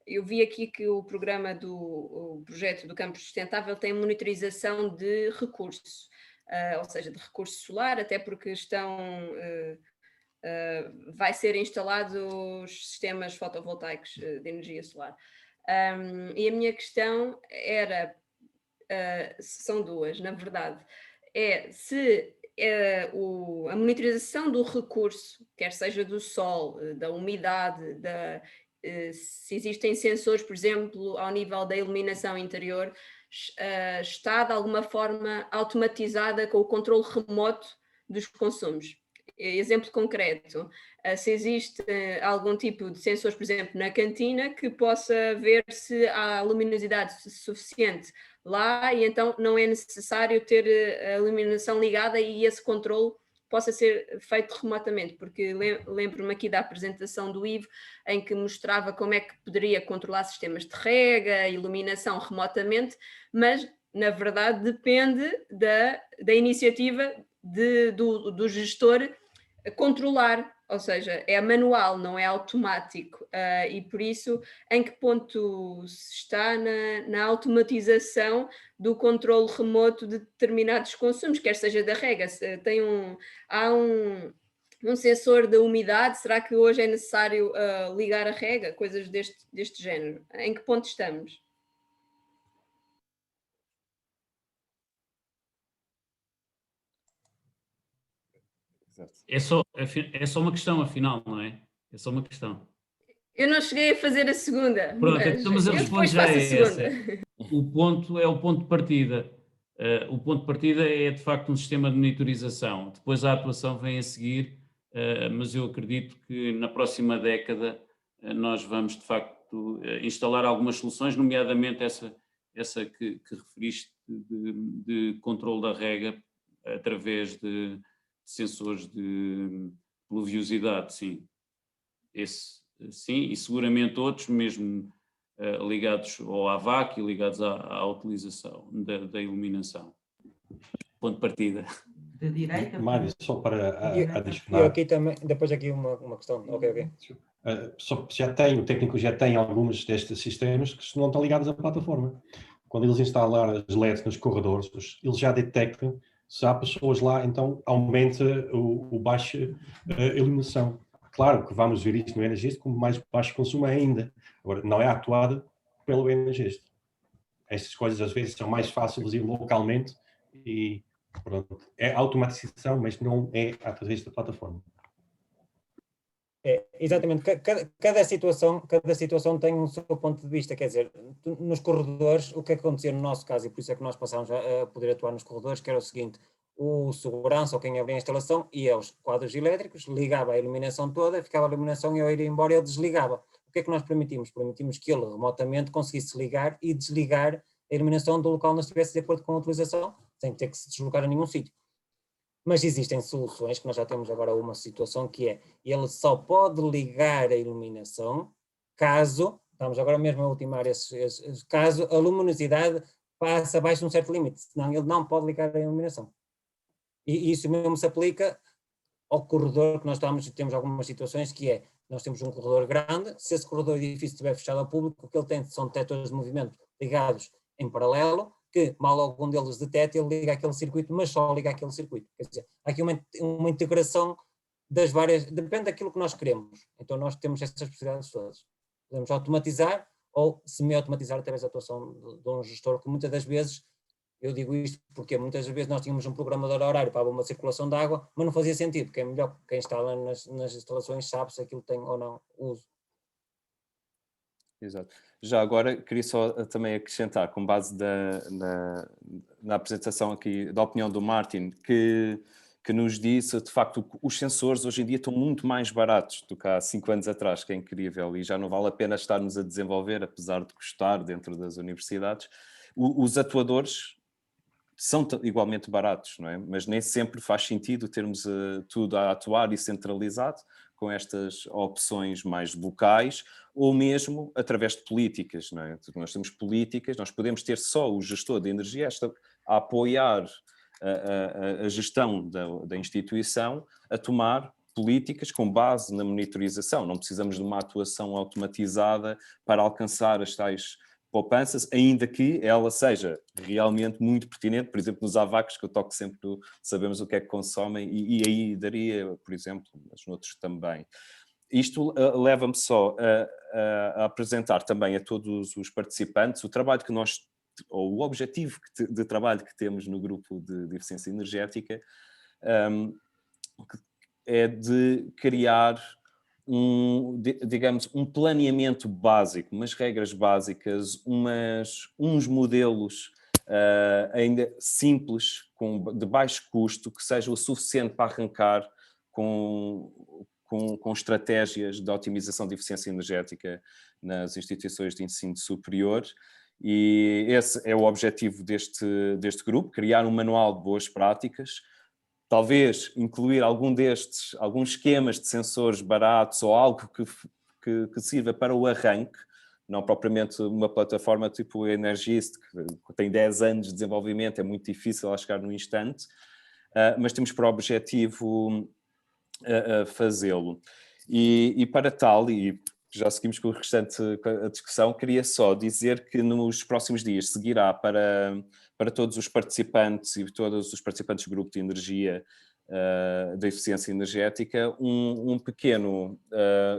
eu vi aqui que o projeto do Campus Sustentável tem monitorização de recurso, ou seja, de recurso solar, até porque vai ser instalados os sistemas fotovoltaicos de energia solar. E a minha questão era, são duas, na verdade, se a monitorização do recurso, quer seja do sol, da umidade, se existem sensores, por exemplo, ao nível da iluminação interior, está de alguma forma automatizada com o controle remoto dos consumos. Exemplo concreto, se existe algum tipo de sensores, por exemplo, na cantina, que possa ver se há luminosidade suficiente lá e então não é necessário ter a iluminação ligada e esse controle possa ser feito remotamente, porque lembro-me aqui da apresentação do Ivo, em que mostrava como é que poderia controlar sistemas de rega, iluminação remotamente, mas na verdade depende da iniciativa do gestor controlar, ou seja, é manual, não é automático, e por isso em que ponto se está na automatização do controle remoto de determinados consumos, quer seja da rega, há um sensor da umidade, será que hoje é necessário ligar a rega, coisas deste género, em que ponto estamos? É só uma questão, afinal, não é? É só uma questão. Eu não cheguei a fazer a segunda. Pronto, mas eu respondo já a essa. O ponto é o ponto de partida. O ponto de partida é, de facto, um sistema de monitorização. Depois a atuação vem a seguir, mas eu acredito que na próxima década nós vamos, de facto, instalar algumas soluções, nomeadamente essa que referiste de controle da rega através de sensores de pluviosidade, sim. Esse, sim, e seguramente outros, mesmo ligados ao AVAC e ligados à utilização da iluminação. Ponto de partida. De direita. Mário, só para adicionar. E aqui também, depois aqui uma questão. Ok. O técnico já tem alguns destes sistemas que não estão ligados à plataforma. Quando eles instalam as LEDs nos corredores, eles já detectam Se há pessoas lá, então aumenta o baixa iluminação. Claro que vamos ver isto no energista como mais baixo consumo ainda. Agora, não é atuada pelo energista. Estas coisas às vezes são mais fáceis de ir localmente e pronto. É automatização, mas não é através da plataforma. Exatamente, cada situação tem um seu ponto de vista, quer dizer, nos corredores, o que acontecia no nosso caso, e por isso é que nós passámos a poder atuar nos corredores, que era o seguinte: o segurança ou quem abria a instalação ia aos quadros elétricos, ligava a iluminação toda, ficava a iluminação e eu iria embora e ele desligava. O que é que nós permitimos? Permitimos que ele remotamente conseguisse ligar e desligar a iluminação do local onde estivesse de acordo com a utilização, sem ter que se deslocar a nenhum sítio. Mas existem soluções, que nós já temos agora uma situação que é, ele só pode ligar a iluminação caso, estamos agora mesmo a ultimar caso a luminosidade passe abaixo de um certo limite, senão ele não pode ligar a iluminação. E isso mesmo se aplica ao corredor que nós temos algumas situações que é, nós temos um corredor grande, se esse corredor edifício estiver fechado ao público, o que ele tem são detectores de movimento ligados em paralelo, que mal algum deles detecta, ele liga aquele circuito, mas só liga aquele circuito. Quer dizer, há aqui uma integração das várias, depende daquilo que nós queremos. Então nós temos essas possibilidades todas. Podemos automatizar ou semi-automatizar através da atuação de um gestor, que muitas das vezes, eu digo isto porque muitas das vezes nós tínhamos um programador horário para uma circulação de água, mas não fazia sentido, porque é melhor que quem instala nas instalações sabe se aquilo tem ou não uso. Exato. Já agora queria só também acrescentar, com base na apresentação aqui da opinião do Martin, que nos disse, de facto, os sensores hoje em dia estão muito mais baratos do que há 5 anos atrás, que é incrível, e já não vale a pena estarmos a desenvolver, apesar de custar dentro das universidades. Os atuadores são igualmente baratos, não é? Mas nem sempre faz sentido termos tudo a atuar e centralizado, com estas opções mais locais, ou mesmo através de políticas, não é? Nós temos políticas, nós podemos ter só o gestor de energia a apoiar a gestão da instituição, a tomar políticas com base na monitorização. Não precisamos de uma atuação automatizada para alcançar as tais poupanças, ainda que ela seja realmente muito pertinente. Por exemplo, nos AVACs, que eu toco sempre, sabemos o que é que consomem, e aí daria, por exemplo, mas noutros também. Isto leva-me só a apresentar também a todos os participantes o trabalho que nós, ou o objetivo de trabalho que temos no grupo de eficiência energética, é de criar digamos, um planeamento básico, umas regras básicas, uns modelos ainda simples, de baixo custo, que sejam o suficiente para arrancar com estratégias de otimização de eficiência energética nas instituições de ensino superior. E esse é o objetivo deste grupo, criar um manual de boas práticas, talvez incluir alguns esquemas de sensores baratos ou algo que sirva para o arranque, não propriamente uma plataforma tipo o Energist, que tem 10 anos de desenvolvimento, é muito difícil a chegar no instante, mas temos por objetivo fazê-lo. E para tal, e já seguimos com o restante a discussão, queria só dizer que nos próximos dias seguirá para todos os participantes e todos os participantes do grupo de energia da eficiência energética um pequeno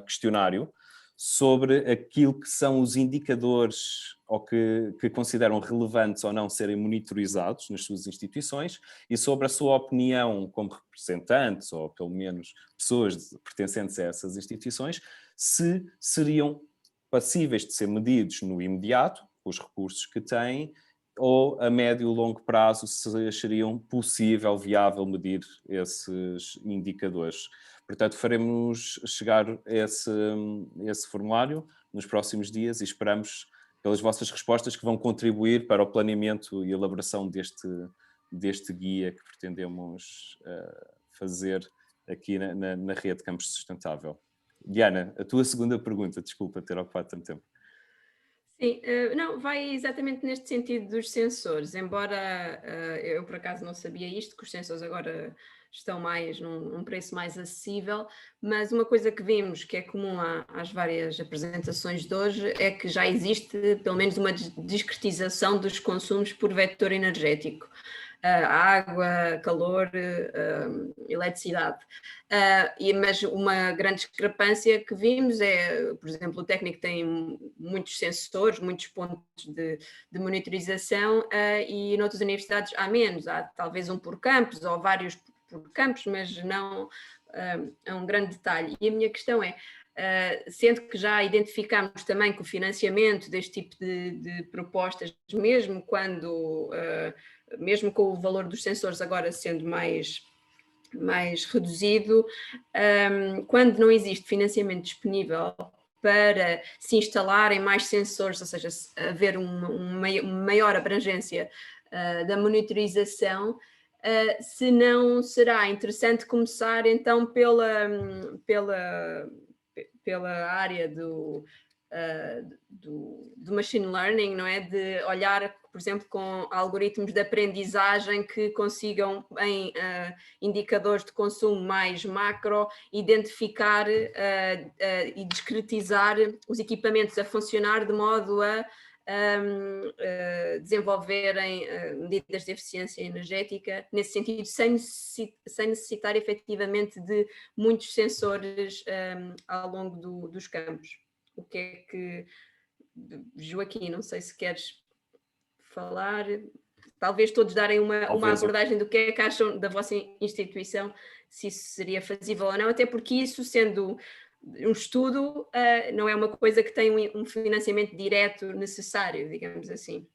questionário sobre aquilo que são os indicadores ou que consideram relevantes ou não serem monitorizados nas suas instituições e sobre a sua opinião como representantes ou pelo menos pessoas pertencentes a essas instituições, se seriam passíveis de ser medidos no imediato, com os recursos que têm, ou a médio e longo prazo se achariam possível, viável medir esses indicadores. Portanto, faremos chegar esse formulário nos próximos dias e esperamos pelas vossas respostas que vão contribuir para o planeamento e elaboração deste guia que pretendemos fazer aqui na rede Campos Sustentável. Diana, a tua segunda pergunta, desculpa ter ocupado tanto tempo. Sim, não, vai exatamente neste sentido dos sensores, embora eu por acaso não sabia isto, que os sensores agora estão mais num preço mais acessível, mas uma coisa que vimos que é comum às várias apresentações de hoje é que já existe pelo menos uma discretização dos consumos por vetor energético. água, calor, eletricidade. Mas uma grande discrepância que vimos é, por exemplo, o técnico tem muitos sensores, muitos pontos de monitorização, e noutras universidades há menos, há talvez um por campus ou vários por campus, mas não é um grande detalhe. E a minha questão é, sendo que já identificamos também que o financiamento deste tipo de propostas, mesmo com o valor dos sensores agora sendo mais reduzido, quando não existe financiamento disponível para se instalarem mais sensores, ou seja, haver uma maior abrangência da monitorização, se não será interessante começar então pela área do machine learning, não é? De olhar, por exemplo, com algoritmos de aprendizagem que consigam, em indicadores de consumo mais macro, identificar e discretizar os equipamentos a funcionar de modo a desenvolverem medidas de eficiência energética, nesse sentido, sem necessitar efetivamente de muitos sensores ao longo dos campos. O que é que... Joaquim, não sei se queres falar, talvez todos darem uma abordagem do que é que acham da vossa instituição, se isso seria fazível ou não, até porque isso, sendo um estudo, não é uma coisa que tem um financiamento direto necessário, digamos assim.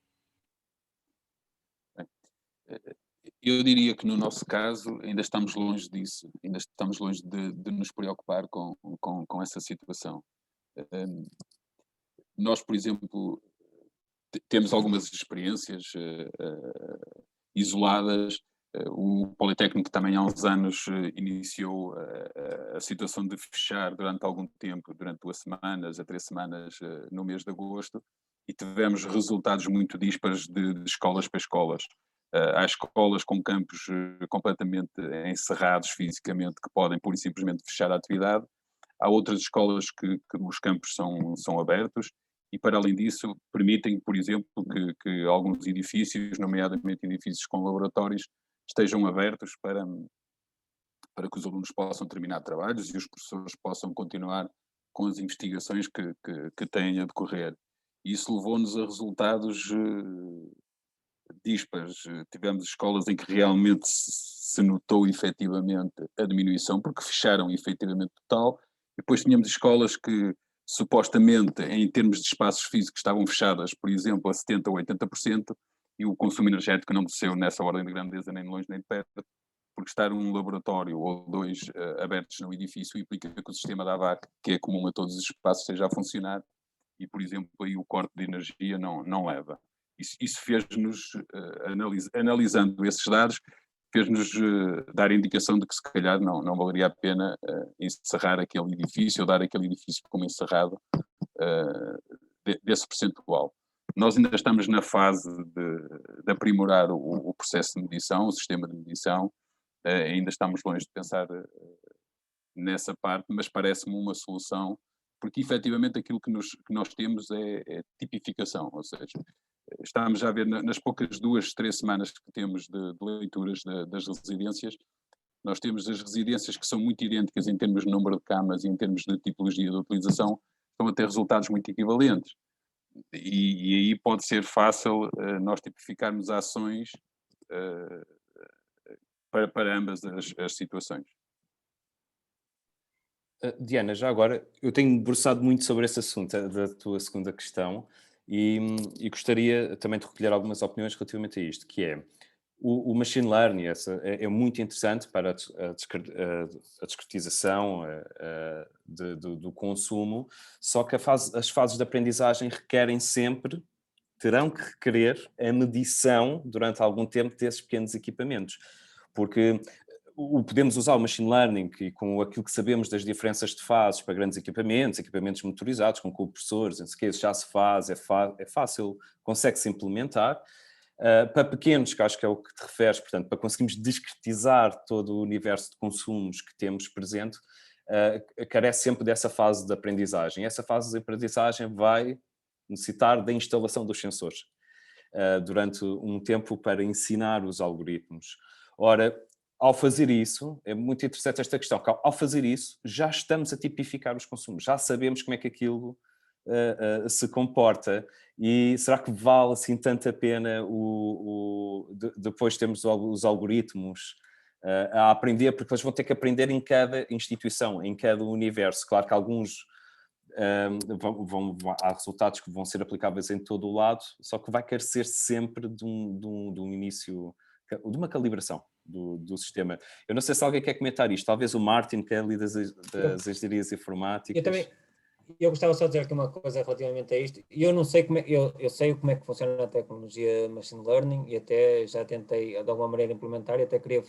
Eu diria que no nosso caso ainda estamos longe disso, ainda estamos longe de nos preocupar com essa situação. Nós, por exemplo, temos algumas experiências isoladas. O Politécnico também há uns anos iniciou a situação de fechar durante algum tempo, durante 2 semanas a 3 semanas no mês de agosto, e tivemos resultados muito dispares de escolas para escolas. Há escolas com campos completamente encerrados fisicamente que podem pura e simplesmente fechar a atividade. Há outras escolas que os campos são abertos e, para além disso, permitem, por exemplo, que alguns edifícios, nomeadamente edifícios com laboratórios, estejam abertos para que os alunos possam terminar trabalhos e os professores possam continuar com as investigações que têm a decorrer. E isso levou-nos a resultados dispares. Tivemos escolas em que realmente se notou efetivamente a diminuição, porque fecharam efetivamente total, e depois tínhamos escolas que supostamente em termos de espaços físicos estavam fechadas, por exemplo, a 70% ou 80%, e o consumo energético não desceu nessa ordem de grandeza nem de longe nem de perto, porque estar um laboratório ou 2 abertos no edifício implica que o sistema da AVAC, que é comum a todos os espaços, esteja a funcionar, e por exemplo aí o corte de energia não leva. Isso fez-nos, analisando esses dados, fez-nos dar a indicação de que se calhar não valeria a pena encerrar aquele edifício ou dar aquele edifício como encerrado desse percentual. Nós ainda estamos na fase de aprimorar o processo de medição, o sistema de medição, ainda estamos longe de pensar nessa parte, mas parece-me uma solução, porque efetivamente aquilo que nós temos é tipificação, ou seja, estamos já a ver nas poucas 2, 3 semanas que temos de leituras das residências, nós temos as residências que são muito idênticas em termos de número de camas e em termos de tipologia de utilização, estão a ter resultados muito equivalentes. E aí pode ser fácil nós tipificarmos ações para ambas as situações. Diana, já agora, eu tenho debruçado muito sobre esse assunto, da tua segunda questão, e gostaria também de recolher algumas opiniões relativamente a isto, que é o machine learning é muito interessante para a discretização do consumo, só que as fases de aprendizagem terão que requerer a medição durante algum tempo desses pequenos equipamentos, porque podemos usar o machine learning e com aquilo que sabemos das diferenças de fases para grandes equipamentos motorizados com compressores, isso já se faz, é fácil, consegue-se implementar. Para pequenos, que acho que é o que te referes, portanto, para conseguirmos discretizar todo o universo de consumos que temos presente, carece sempre dessa fase de aprendizagem. Essa fase de aprendizagem vai necessitar da instalação dos sensores. durante um tempo para ensinar os algoritmos. Ora, ao fazer isso, é muito interessante esta questão, que ao fazer isso, já estamos a tipificar os consumos, já sabemos como é que aquilo se comporta, e será que vale assim tanto a pena depois termos os algoritmos a aprender, porque eles vão ter que aprender em cada instituição, em cada universo. Claro que alguns há resultados que vão ser aplicáveis em todo o lado, só que vai carecer sempre de um início, de uma calibração do sistema. Eu não sei se alguém quer comentar isto, talvez o Martin, que é ali das engenharias informáticas. Eu gostava só de dizer aqui uma coisa relativamente a isto. Eu não sei como é, eu sei como é que funciona a tecnologia Machine Learning e até já tentei de alguma maneira implementar e até queria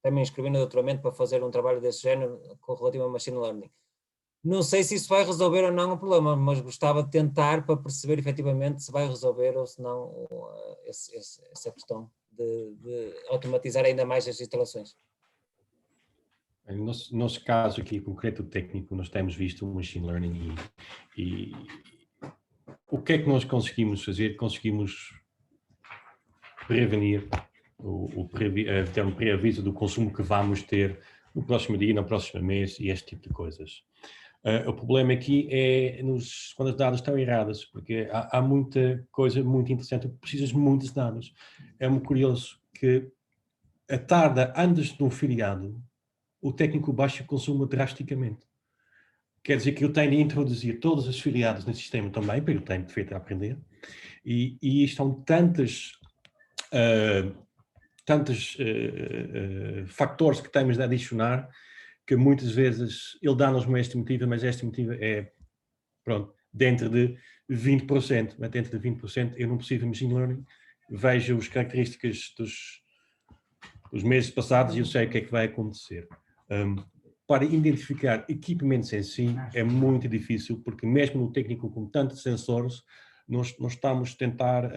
também inscrever no doutoramento para fazer um trabalho desse género relativo a Machine Learning. Não sei se isso vai resolver ou não o problema, mas gostava de tentar para perceber efetivamente se vai resolver ou se não essa questão de automatizar ainda mais as instalações. No nosso caso aqui concreto técnico, nós temos visto o Machine Learning e o que é que nós conseguimos fazer? Conseguimos prevenir, ter um pré-aviso do consumo que vamos ter no próximo dia, no próximo mês e este tipo de coisas. O problema aqui é quando as dados estão erradas, porque há muita coisa muito interessante, precisas de muitos dados. É muito curioso que a tarde antes de um feriado, o técnico baixa o consumo drasticamente. Quer dizer que eu tenho de introduzir todos os feriados no sistema também, porque eu tenho de feito a aprender, e estão tantos fatores que temos de adicionar, que muitas vezes ele dá-nos uma estimativa, mas a estimativa é, pronto, dentro de 20%, mas dentro de 20% eu não preciso de Machine Learning, vejo as características dos meses passados e eu sei o que é que vai acontecer. Para identificar equipamentos em si é muito difícil, porque mesmo no técnico com tantos sensores, nós estamos a tentar,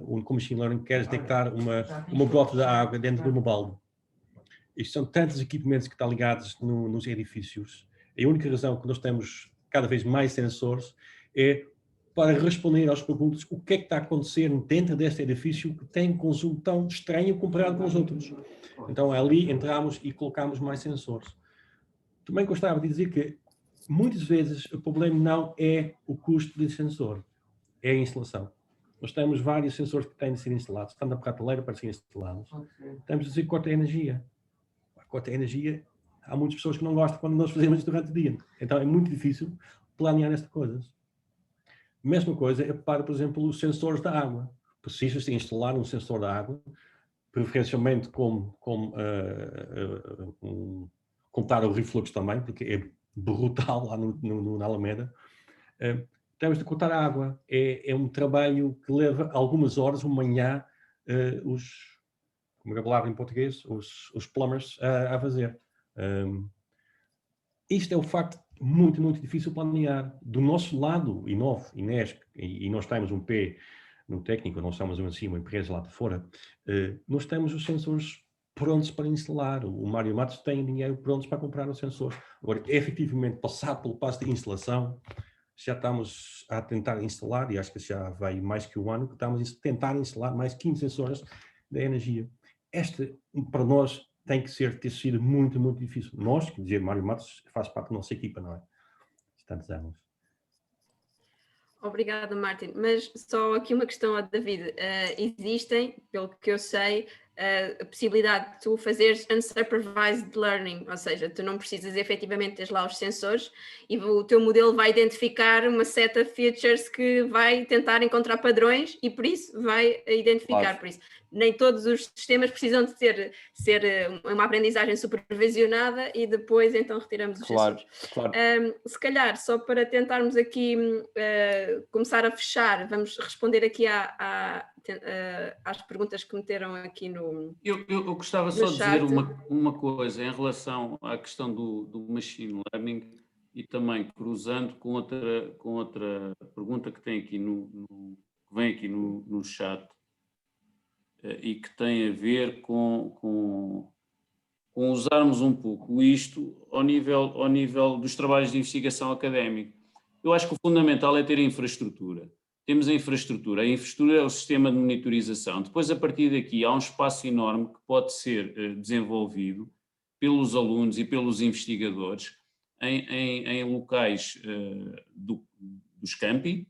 com Machine Learning, quer detectar uma gota de água dentro de uma balde. Isto são tantos equipamentos que estão ligados nos edifícios. A única razão que nós temos cada vez mais sensores é para responder às perguntas: o que é que está a acontecer dentro deste edifício que tem um consumo tão estranho comparado com os outros? Então ali entramos e colocamos mais sensores. Também gostava de dizer que muitas vezes o problema não é o custo do sensor, é a instalação. Nós temos vários sensores que têm de ser instalados, estão na prateleira para serem instalados. Temos de dizer que corta a energia. Corta a energia, há muitas pessoas que não gostam quando nós fazemos isso durante o dia. Então é muito difícil planear estas coisas. A mesma coisa é para, por exemplo, os sensores da água. Precisa-se instalar um sensor da água, preferencialmente contar o refluxo também, porque é brutal lá na Alameda. Temos de cortar a água. É um trabalho que leva algumas horas, uma manhã, como é a palavra em português, os plumbers a fazer. Isto é um facto muito, muito difícil planear. Do nosso lado, INESC, e nós temos um pé no técnico, nós somos uma empresa lá de fora, nós temos os sensores prontos para instalar. O Mário Matos tem dinheiro prontos para comprar os sensores. Agora, efetivamente, passar pelo passo de instalação, já estamos a tentar instalar, e acho que já vai mais que um ano, que estamos a tentar instalar mais 15 sensores da energia. Para nós, tem que ter sido muito, muito difícil. Nós, quer dizer, Mário Matos faz parte da nossa equipa, não é? Tantos anos. Obrigada, Martin. Mas só aqui uma questão ao David. Existem, pelo que eu sei, a possibilidade de tu fazeres unsupervised learning, ou seja, tu não precisas efetivamente ter lá os sensores e o teu modelo vai identificar uma set of features que vai tentar encontrar padrões e por isso vai identificar. Claro. Por isso, nem todos os sistemas precisam de ser uma aprendizagem supervisionada e depois então retiramos os sensores. Claro. Se calhar, só para tentarmos aqui começar a fechar, vamos responder aqui às perguntas que meteram aqui no Eu gostava só de dizer uma coisa em relação à questão do machine learning e também cruzando com outra pergunta que tem aqui que vem aqui no chat e que tem a ver com usarmos um pouco isto ao nível dos trabalhos de investigação académica. Eu acho que o fundamental é ter infraestrutura. temos a infraestrutura. A infraestrutura é o sistema de monitorização. Depois, a partir daqui, há um espaço enorme que pode ser desenvolvido pelos alunos e pelos investigadores em locais dos campi,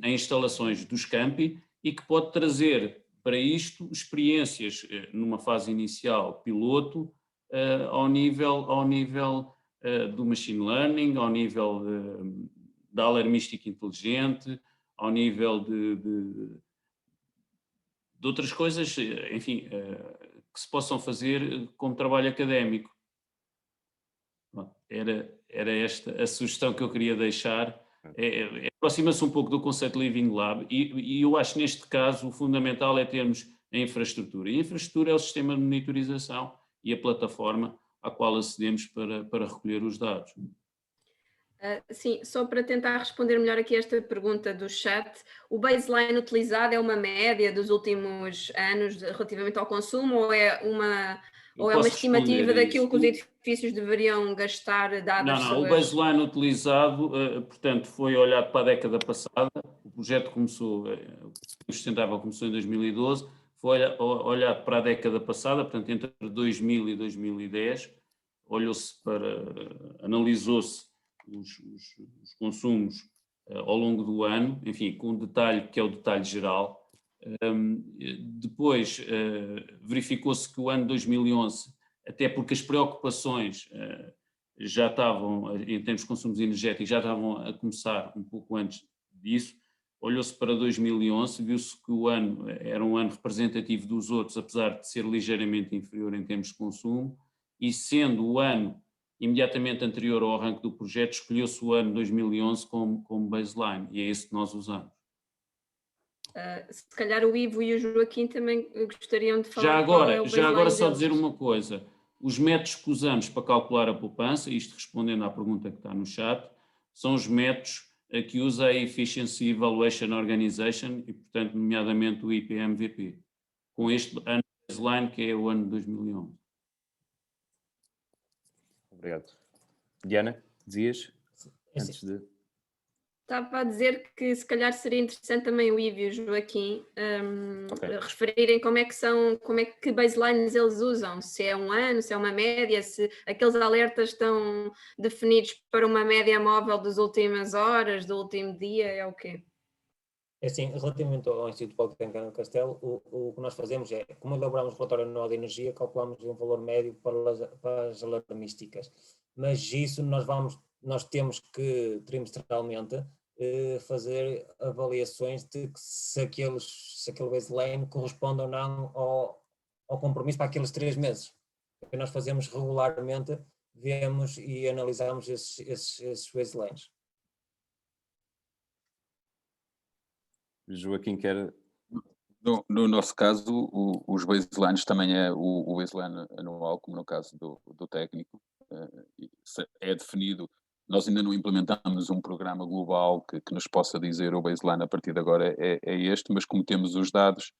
em instalações dos campi, e que pode trazer para isto experiências numa fase inicial piloto, ao nível do machine learning, ao nível da alarmística inteligente, ao nível de outras coisas, enfim, que se possam fazer como trabalho académico. Era esta a sugestão que eu queria deixar. Aproxima-se um pouco do conceito Living Lab e eu acho que neste caso o fundamental é termos a infraestrutura. E a infraestrutura é o sistema de monitorização e a plataforma à qual acedemos para recolher os dados. Sim, só para tentar responder melhor aqui esta pergunta do chat, o baseline utilizado é uma média dos últimos anos relativamente ao consumo ou é uma estimativa daquilo que os edifícios deveriam gastar dadas Não, o baseline utilizado, portanto, foi olhado para a década passada, o projeto começou, o sustentável começou em 2012, foi olhado para a década passada, portanto, entre 2000 e 2010, analisou-se os consumos ao longo do ano, enfim, com um detalhe que é o detalhe geral. Depois verificou-se que o ano 2011, até porque as preocupações já estavam, em termos de consumos energéticos, já estavam a começar um pouco antes disso, olhou-se para 2011, viu-se que o ano era um ano representativo dos outros, apesar de ser ligeiramente inferior em termos de consumo, e sendo o ano imediatamente anterior ao arranque do projeto, escolheu-se o ano 2011 como baseline, e é esse que nós usamos. Se calhar o Ivo e o Joaquim também gostariam de falar. Já agora só dizer uma coisa, os métodos que usamos para calcular a poupança, isto respondendo à pergunta que está no chat, são os métodos que usa a Efficiency Evaluation Organization e, portanto, nomeadamente o IPMVP, com este ano baseline que é o ano de 2011. Obrigado. Diana, dizias? Antes de... Estava a dizer que se calhar seria interessante também o Ivo e o Joaquim referirem que baselines eles usam, se é um ano, se é uma média, se aqueles alertas estão definidos para uma média móvel das últimas horas, do último dia, é o quê? É assim, relativamente ao Instituto Politécnico no Castelo, o que nós fazemos é, como elaboramos o relatório anual de energia, calculamos um valor médio para as alarmísticas. Mas isso nós temos que, trimestralmente, fazer avaliações de que se aquele baseline corresponde ou não ao compromisso para aqueles 3 meses. O que nós fazemos regularmente, vemos e analisamos esses baselines. Joaquim quer... No nosso caso, os baselines também é o baseline anual, como no caso do técnico. É definido, nós ainda não implementamos um programa global que nos possa dizer o baseline a partir de agora é este, mas como temos os dados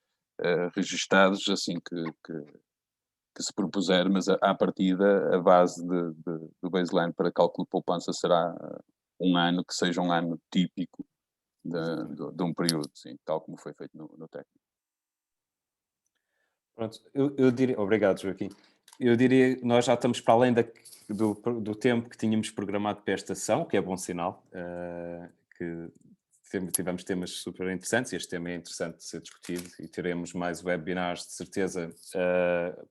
registados, assim que se propuser, mas à partida a base do baseline para cálculo de poupança será um ano que seja um ano típico de um período, sim, tal como foi feito no técnico. Pronto, eu diria... Obrigado, Joaquim. Eu diria que nós já estamos para além do tempo que tínhamos programado para esta sessão, que é bom sinal, que tivemos temas super interessantes, e este tema é interessante de ser discutido, e teremos mais webinars, de certeza,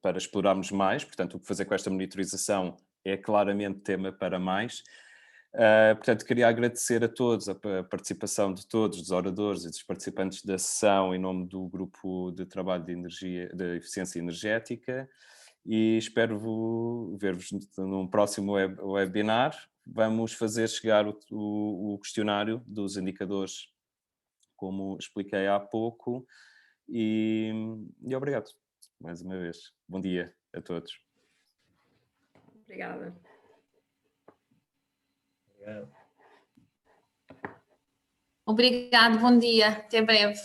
para explorarmos mais. Portanto, o que fazer com esta monitorização é claramente tema para mais. Portanto, queria agradecer a todos a participação de todos, dos oradores e dos participantes da sessão em nome do Grupo de Trabalho de Eficiência Energética, e espero ver-vos num próximo webinar. Vamos fazer chegar o questionário dos indicadores, como expliquei há pouco, e obrigado mais uma vez. Bom dia a todos. Obrigada. Obrigado, bom dia, até breve.